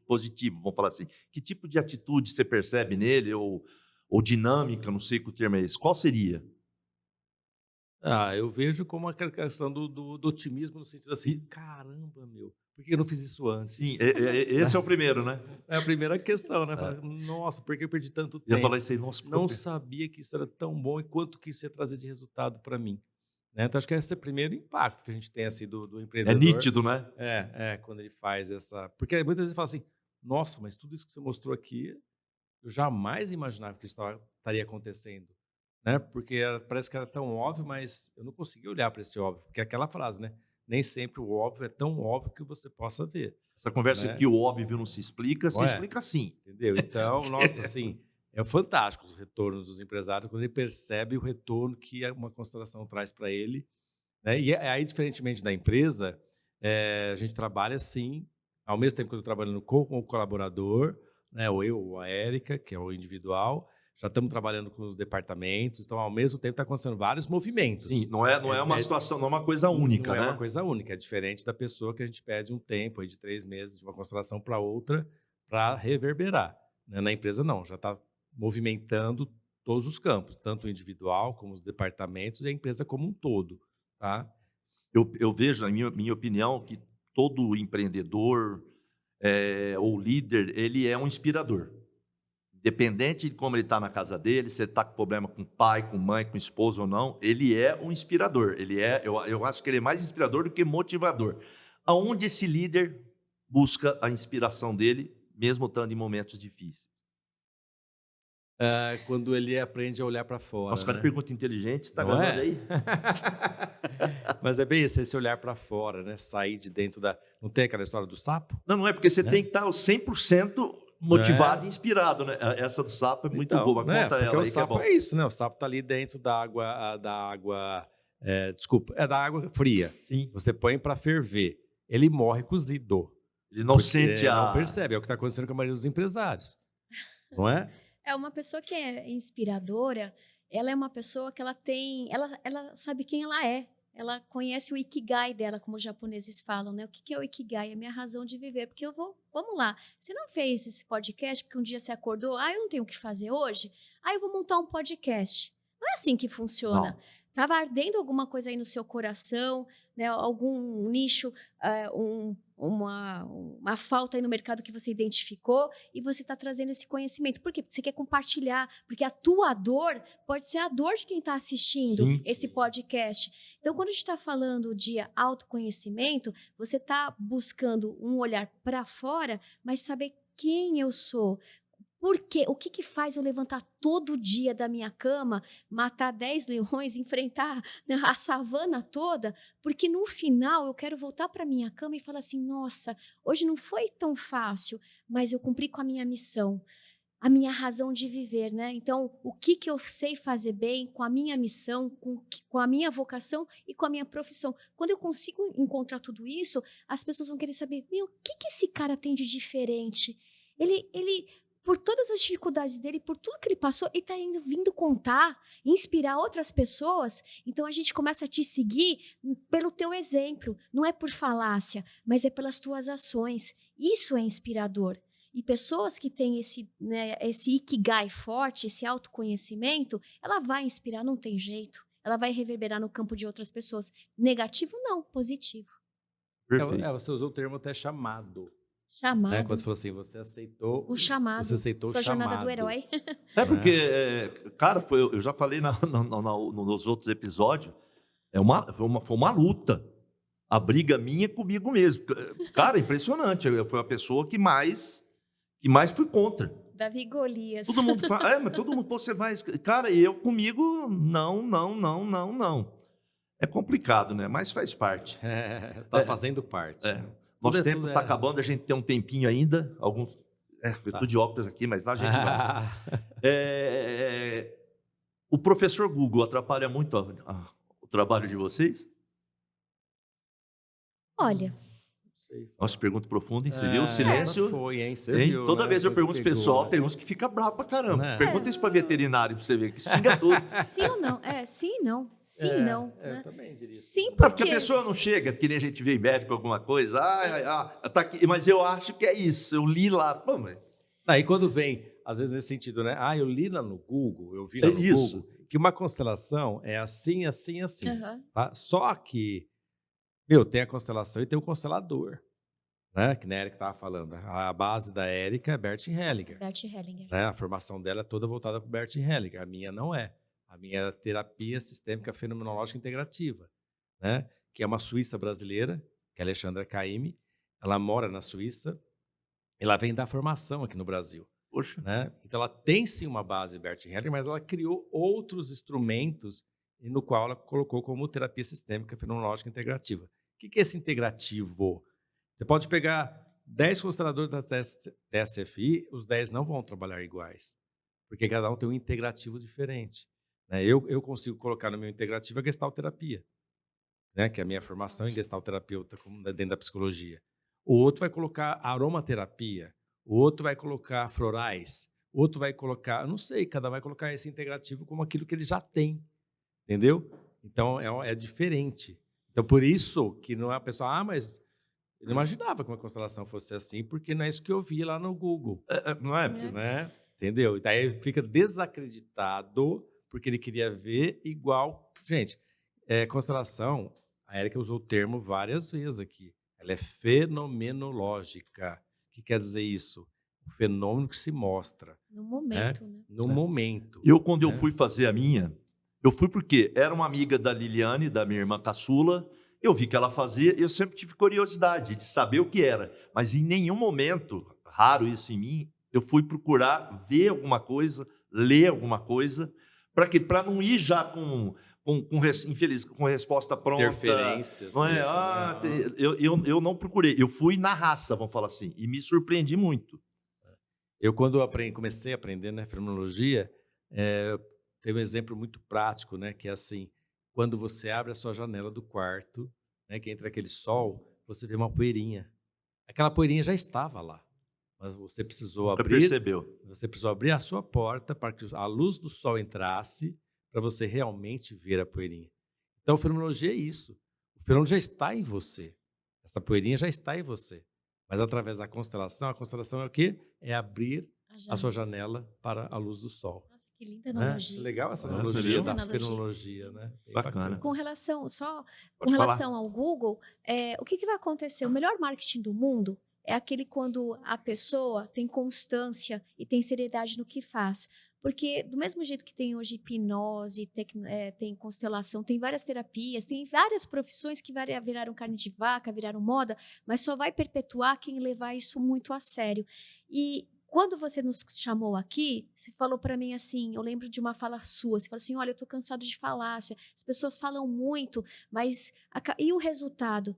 positivo, vamos falar assim? Que tipo de atitude você percebe nele ou dinâmica, não sei que o termo é esse, qual seria? Eu vejo como a questão do otimismo no sentido assim, caramba, meu, por que eu não fiz isso antes? Sim, esse é o primeiro, né? É a primeira questão, né? Fala, nossa, por que eu perdi tanto Eu ia tempo? falar isso aí, nossa, Não sabia que isso era tão bom e quanto que isso ia trazer de resultado para mim. Né? Então, acho que esse é o primeiro impacto que a gente tem assim, do é empreendedor. nítido, né? Quando ele faz essa... Porque muitas vezes fala assim, nossa, mas tudo isso que você mostrou aqui, eu jamais imaginava que isso estaria acontecendo. Né? Porque parece que era tão óbvio, mas eu não conseguia olhar para esse óbvio. Porque é aquela frase, né? Nem sempre o óbvio é tão óbvio que você possa ver. Essa conversa Né? que o óbvio não se explica sim. Entendeu? Então, nossa, assim, é fantástico os retornos dos empresários quando ele percebe o retorno que uma constelação traz para ele. Né? E aí, diferentemente da empresa, a gente trabalha assim, ao mesmo tempo que eu estou trabalhando com o colaborador, né? Ou eu, ou a Érica, que é o individual, já estamos trabalhando com os departamentos, então ao mesmo tempo está acontecendo vários movimentos. Sim, não é uma situação, não é uma coisa única, não né? Não é uma coisa única, é diferente da pessoa que a gente pede um tempo aí de 3 meses de uma constelação para outra para reverberar. Né? Na empresa não, já está movimentando todos os campos, tanto o individual como os departamentos e a empresa como um todo. Tá? Eu vejo, na minha opinião, que todo empreendedor ou líder, ele é um inspirador. Independente de como ele está na casa dele, se ele está com problema com pai, com mãe, com esposa ou não, ele é um inspirador. Eu acho que ele é mais inspirador do que motivador. Aonde esse líder busca a inspiração dele, mesmo estando em momentos difíceis? Quando ele aprende a olhar para fora, Nossa, cara, né? pergunta inteligente, está Não gravando é? aí? Mas é bem isso, esse olhar para fora, né? Sair de dentro da... Não tem aquela história do sapo? Não é porque você Né? tem que estar 100% motivado e inspirado, né? Essa do sapo é muito boa, mas né? conta Porque ela o aí que é sapo bom. é isso, né? O sapo tá ali dentro da água, desculpa, é da água fria. Sim. Você põe para ferver, ele morre cozido. Ele não sente a... Não percebe, é o que está acontecendo com a maioria dos empresários, não é? É uma pessoa que é inspiradora, ela é uma pessoa que ela sabe quem ela é. Ela conhece o Ikigai dela, como os japoneses falam, né? O que é o Ikigai? É a minha razão de viver. Porque vamos lá, você não fez esse podcast porque um dia você acordou, eu não tenho o que fazer hoje? Eu vou montar um podcast. Não é assim que funciona. Não. Estava ardendo alguma coisa aí no seu coração, né? Algum nicho, uma falta aí no mercado que você identificou e você está trazendo esse conhecimento. Por quê? Porque você quer compartilhar, porque a tua dor pode ser a dor de quem está assistindo Sim. esse podcast. Então, quando a gente está falando de autoconhecimento, você está buscando um olhar para fora, mas saber quem eu sou. Por quê? O que faz eu levantar todo dia da minha cama, matar 10 leões, enfrentar, né, a savana toda? Porque no final eu quero voltar para minha cama e falar assim, nossa, hoje não foi tão fácil, mas eu cumpri com a minha missão, a minha razão de viver, né? Então, o que eu sei fazer bem com a minha missão, com a minha vocação e com a minha profissão? Quando eu consigo encontrar tudo isso, as pessoas vão querer saber, o que esse cara tem de diferente? Ele por todas as dificuldades dele, por tudo que ele passou, ele está vindo contar, inspirar outras pessoas. Então, a gente começa a te seguir pelo teu exemplo. Não é por falácia, mas é pelas tuas ações. Isso é inspirador. E pessoas que têm esse Ikigai forte, esse autoconhecimento, ela vai inspirar, não tem jeito. Ela vai reverberar no campo de outras pessoas. Negativo, não. Positivo. Perfeito. Você usou o termo até chamado. Chamado. Né? Quando você falou assim, você aceitou o chamado. Você aceitou Sua o chamado. jornada do herói. É porque, cara, eu já falei nos outros episódios, foi uma luta. A briga minha comigo mesmo. Cara, impressionante. Foi a pessoa que mais fui contra. Davi Golias. Todo mundo fala, mas todo mundo, você vai... Cara, eu comigo, não. É complicado, né? Mas faz parte. Tá fazendo parte. É. Nosso tempo está acabando, a gente tem um tempinho ainda. Alguns... eu estou de óculos aqui, mas lá a gente vai. O professor Google atrapalha muito o trabalho de vocês? Olha... Nossa, pergunta profunda, hein? Você viu o silêncio? Foi, hein? Você hein? viu, Toda né? vez eu pergunto pro pessoal, né? tem uns que fica bravo pra caramba. Né? Pergunta isso pra veterinário pra você ver, que xinga tudo. Sim ou não? Sim e não. Sim e não. Né? Eu também diria. Sim, Porque a pessoa não chega, que nem a gente vê em médico alguma coisa, tá aqui, mas eu acho que é isso, eu li lá. Pô, mas... Aí quando vem, às vezes nesse sentido, né? Eu li lá no Google, eu vi lá no Google, que uma constelação é assim. Uhum. Tá? Só que, tem a constelação e tem o constelador. Né? Que a Érica estava falando. A base da Érica é Bert Hellinger. Né? A formação dela é toda voltada para o Bert Hellinger. A minha não é. A minha é terapia sistêmica fenomenológica integrativa. Né? Que é uma suíça brasileira, que é a Alexandra Caymmi. Ela mora na Suíça. Ela vem da formação aqui no Brasil. Poxa. Né? Então, ela tem sim uma base de Bert Hellinger, mas ela criou outros instrumentos no qual ela colocou como terapia sistêmica fenomenológica integrativa. O que é esse integrativo? Você pode pegar 10 consteladores da TSFI, os 10 não vão trabalhar iguais, porque cada um tem um integrativo diferente. Né? Eu consigo colocar no meu integrativo a gestalterapia, né? Que é a minha formação em gestalterapeuta dentro da psicologia. O outro vai colocar aromaterapia, o outro vai colocar florais, o outro vai colocar, não sei, cada um vai colocar esse integrativo como aquilo que ele já tem, entendeu? Então, é diferente. Então, por isso que não é a pessoa, mas... Eu não imaginava que uma constelação fosse assim, porque não é isso que eu vi lá no Google. Não é? Né? Entendeu? E daí ele fica desacreditado, porque ele queria ver igual. Gente, constelação, a Érica usou o termo várias vezes aqui. Ela é fenomenológica. O que quer dizer isso? Um fenômeno que se mostra. No momento, né? No momento. Quando eu fui fazer a minha, eu fui porque era uma amiga da Liliane, da minha irmã caçula, Eu vi que ela fazia, eu sempre tive curiosidade de saber o que era, mas em nenhum momento, raro isso em mim, eu fui procurar ver alguma coisa, ler alguma coisa, para quê? Para não ir já infeliz, com resposta pronta, Interferências não é? mesmo, né? Ah, eu não procurei, eu fui na raça, vamos falar assim, e me surpreendi muito. Eu, quando comecei a aprender, né, fenomenologia, teve um exemplo muito prático, né, que é assim, quando você abre a sua janela do quarto, né, que entra aquele sol, você vê uma poeirinha. Aquela poeirinha já estava lá, mas Nunca percebeu. você precisou abrir a sua porta para que a luz do sol entrasse, para você realmente ver a poeirinha. Então, fenomenologia é isso. O fenômeno já está em você. Essa poeirinha já está em você. Mas através da constelação, a constelação é o quê? É abrir a sua janela para a luz do sol. Nossa, que linda Né? analogia. Legal essa Nossa, analogia viu? da Analogia. fenomenologia, né? Bem Bacana. Com relação, só com Pode falar. relação ao Google, o que vai acontecer? O melhor marketing do mundo é aquele quando a pessoa tem constância e tem seriedade no que faz. Porque do mesmo jeito que tem hoje hipnose, tem constelação, tem várias terapias, tem várias profissões que viraram carne de vaca, viraram moda, mas só vai perpetuar quem levar isso muito a sério. E quando você nos chamou aqui, você falou para mim assim, eu lembro de uma fala sua, você falou assim, olha, eu estou cansado de falácia, as pessoas falam muito, mas e o resultado?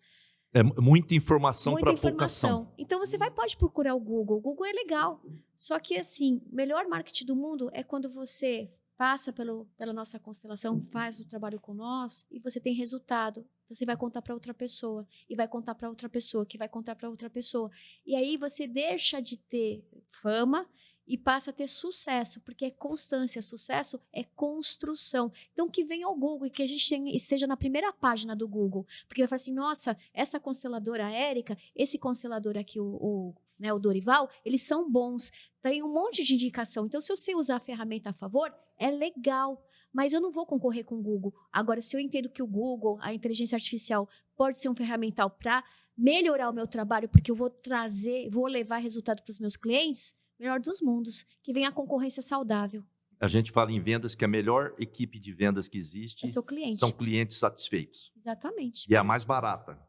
É muita informação Muita para pouca ação. informação. Então você pode procurar o Google é legal, só que assim, o melhor marketing do mundo é quando você passa pela nossa constelação, faz o trabalho com nós e você tem resultado. Você vai contar para outra pessoa e vai contar para outra pessoa, que vai contar para outra pessoa. E aí você deixa de ter fama e passa a ter sucesso, porque é constância, sucesso é construção. Então que venha ao Google e que a gente esteja na primeira página do Google, porque vai falar assim, nossa, essa consteladora Érica, esse constelador aqui, o Dorival, eles são bons, tem um monte de indicação. Então, se eu sei usar a ferramenta a favor, é legal, mas eu não vou concorrer com o Google. Agora, se eu entendo que o Google, a inteligência artificial, pode ser um ferramental para melhorar o meu trabalho, porque eu vou levar resultado para os meus clientes, melhor dos mundos, que venha a concorrência saudável. A gente fala em vendas que a melhor equipe de vendas que existe É seu cliente. são clientes satisfeitos. Exatamente. E é a mais barata.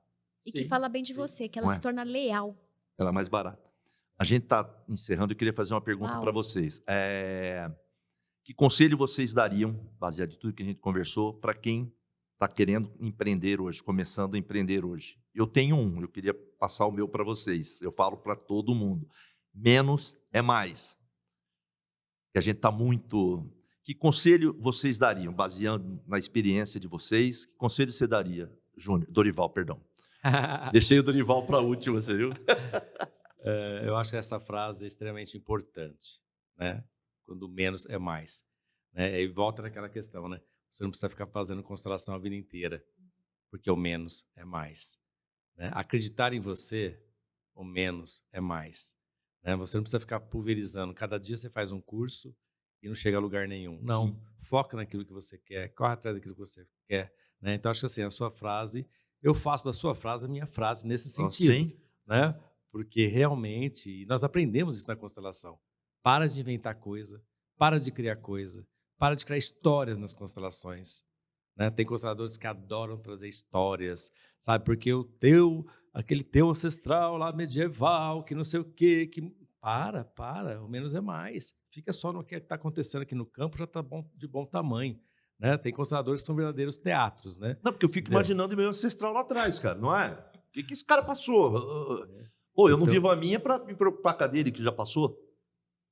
E que fala bem de você, que ela Não se é? torna leal. Ela é mais barata. A gente está encerrando, eu queria fazer uma pergunta Uau. para vocês. Que conselho vocês dariam, baseado em tudo que a gente conversou, para quem está querendo empreender hoje, começando a empreender hoje? Eu tenho eu queria passar o meu para vocês. Eu falo para todo mundo. Menos é mais. Que a gente está muito... Que conselho vocês dariam, baseando na experiência de vocês? Que conselho você daria, Dorival, perdão. Deixei o Dorival para a última, você viu? Eu acho que essa frase é extremamente importante, né? Quando menos é mais. Né? E volta naquela questão, né? Você não precisa ficar fazendo constelação a vida inteira, porque o menos é mais. Né? Acreditar em você, o menos é mais. Né? Você não precisa ficar pulverizando. Cada dia você faz um curso e não chega a lugar nenhum. Não, Sim. foca naquilo que você quer, corre atrás daquilo que você quer. Né? Então, acho que assim, a sua frase, eu faço da sua frase a minha frase nesse sentido. Sim. Né? Porque realmente, nós aprendemos isso na constelação. Para de inventar coisa, para de criar coisa, para de criar histórias nas constelações. Né? Tem consteladores que adoram trazer histórias, sabe? Porque aquele teu ancestral lá medieval, que não sei o quê, que... Para, o menos é mais. Fica só no que está acontecendo aqui no campo, já está de bom tamanho. Né? Tem consteladores que são verdadeiros teatros, né? Não, porque eu fico imaginando o meu ancestral lá atrás, cara, não é? O que esse cara passou? Pô, eu não Então- vivo a minha para me preocupar com a dele, que já passou.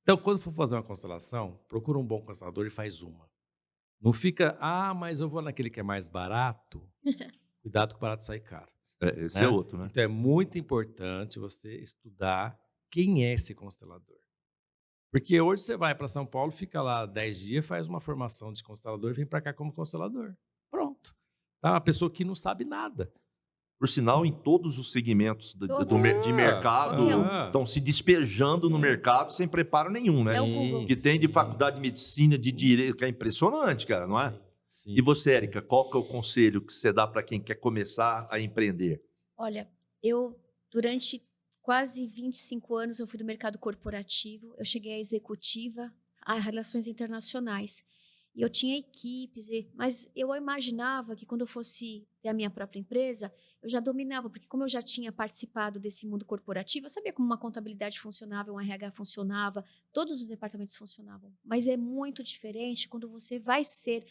Então, quando for fazer uma constelação, procura um bom constelador e faz uma. Não fica, mas eu vou naquele que é mais barato. Cuidado com o barato sair caro. Esse Né? é outro, né? Então, é muito importante você estudar quem é esse constelador. Porque hoje você vai para São Paulo, fica lá 10 dias, faz uma formação de constelador e vem para cá como constelador. Pronto. Tá? Uma pessoa que não sabe nada. Por sinal, em todos os segmentos Todos. de mercado, Qualquer um. estão se despejando no mercado sem preparo nenhum, né? É o Google. Que tem de faculdade de medicina, de direito, que é impressionante, cara, não é? Sim. E você, Érica, qual que é o conselho que você dá para quem quer começar a empreender? Olha, eu, durante quase 25 anos, eu fui do mercado corporativo, eu cheguei à executiva, a relações internacionais. e eu tinha equipes, mas eu imaginava que quando eu fosse ter a minha própria empresa, eu já dominava, porque como eu já tinha participado desse mundo corporativo, eu sabia como uma contabilidade funcionava, um RH funcionava, todos os departamentos funcionavam. Mas é muito diferente quando você vai ser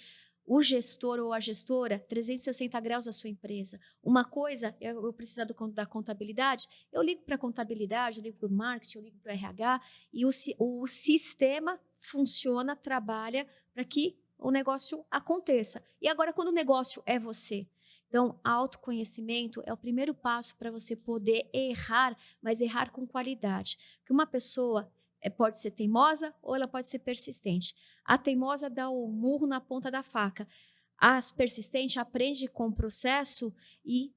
o gestor ou a gestora 360 graus da sua empresa. Uma coisa, eu precisar da contabilidade, eu ligo para a contabilidade, eu ligo para o marketing, eu ligo para o RH, e o sistema funciona, trabalha para que o negócio aconteça. E agora, quando o negócio é você? Então, autoconhecimento é o primeiro passo para você poder errar, mas errar com qualidade. Porque uma pessoa pode ser teimosa ou ela pode ser persistente. A teimosa dá o murro na ponta da faca. A persistente aprende com o processo e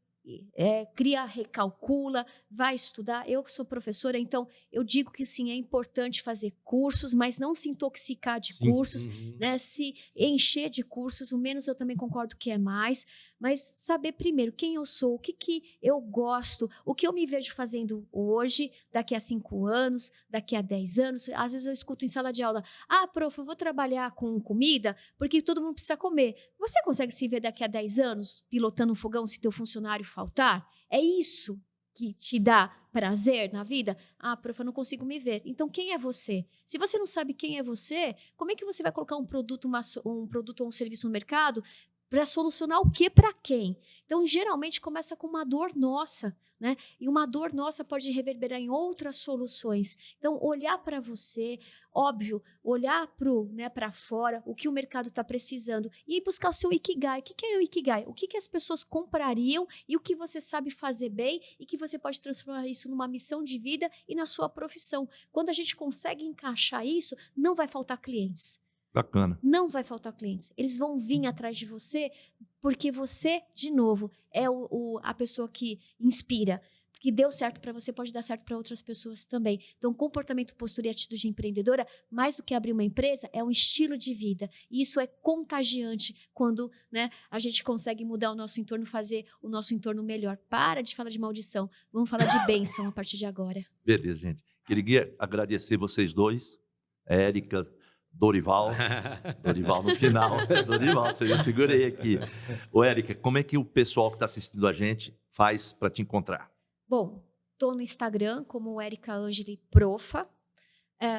cria, recalcula, vai estudar. Eu que sou professora, então eu digo que sim, é importante fazer cursos, mas não se intoxicar de cursos, né? Se encher de cursos, o menos eu também concordo que é mais, mas saber primeiro quem eu sou, o que eu gosto, o que eu me vejo fazendo hoje, daqui a 5 anos, daqui a 10 anos. Às vezes eu escuto em sala de aula, prof, eu vou trabalhar com comida porque todo mundo precisa comer. Você consegue se ver daqui a 10 anos pilotando um fogão se teu funcionário faltar? É isso que te dá prazer na vida? Prof, eu não consigo me ver. Então, quem é você? Se você não sabe quem é você, como é que você vai colocar um produto ou um serviço no mercado para solucionar o que para quem? Então, geralmente, começa com uma dor nossa, né? E uma dor nossa pode reverberar em outras soluções. Então, olhar para você, óbvio, olhar para fora, o que o mercado está precisando, e buscar o seu Ikigai. O que é o Ikigai? O que as pessoas comprariam e o que você sabe fazer bem e que você pode transformar isso numa missão de vida e na sua profissão. Quando a gente consegue encaixar isso, não vai faltar clientes. Bacana. Não vai faltar clientes. Eles vão vir atrás de você porque você, de novo, é a pessoa que inspira. Que deu certo para você, pode dar certo para outras pessoas também. Então, comportamento, postura e atitude empreendedora, mais do que abrir uma empresa, é um estilo de vida. E isso é contagiante quando, né, a gente consegue mudar o nosso entorno, fazer o nosso entorno melhor. Para de falar de maldição. Vamos falar de bênção a partir de agora. Beleza, gente. Queria agradecer vocês dois, Érica, Dorival no final. Dorival, eu segurei aqui. Ô, Érica, como é que o pessoal que está assistindo a gente faz para te encontrar? Bom, estou no Instagram como Érica Angeli Profa.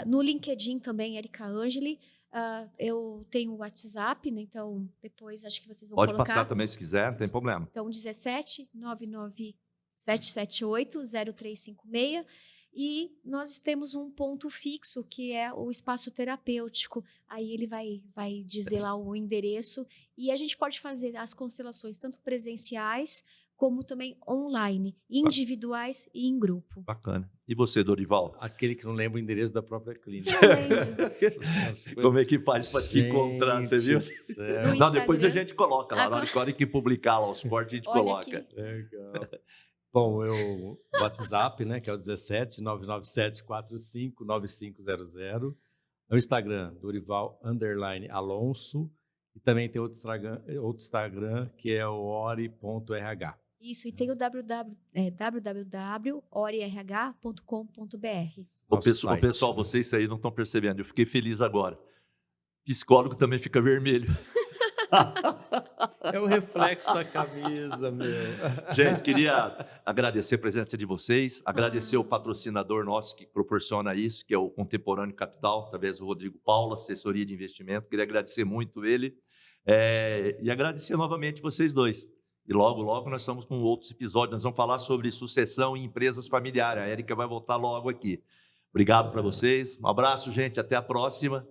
No LinkedIn também, Érica Angeli. Eu tenho o WhatsApp, né? Então depois acho que vocês vão Pode colocar. passar também se quiser, não tem problema. Então, 17 99 778 0356. E nós temos um ponto fixo, que é o espaço terapêutico. Aí ele vai dizer lá o endereço. E a gente pode fazer as constelações tanto presenciais como também online, individuais e em grupo. Bacana. E você, Dorival? Aquele que não lembra o endereço da própria clínica. Eu lembro. Como é que faz para te encontrar, você viu? Não, depois a gente coloca lá. Na hora que publicar lá os cortes, a gente coloca. Aqui. Legal. Bom, o WhatsApp, né, que é o 17 997 45 9500. O Instagram, Dorival_Alonso. E também tem outro Instagram que é o ori.rh. Isso, e tem o www.orih.com.br. O pessoal, vocês aí não estão percebendo. Eu fiquei feliz agora. Psicólogo também fica vermelho. É o reflexo da camisa, meu. Gente, queria agradecer a presença de vocês, agradecer o patrocinador nosso que proporciona isso, que é o Contemporâneo Capital, através do Rodrigo Paula, assessoria de investimento. Queria agradecer muito ele e agradecer novamente vocês dois. E logo, logo nós estamos com outros episódios. Nós vamos falar sobre sucessão em empresas familiares. A Érica vai voltar logo aqui. Obrigado para vocês. Um abraço, gente. Até a próxima.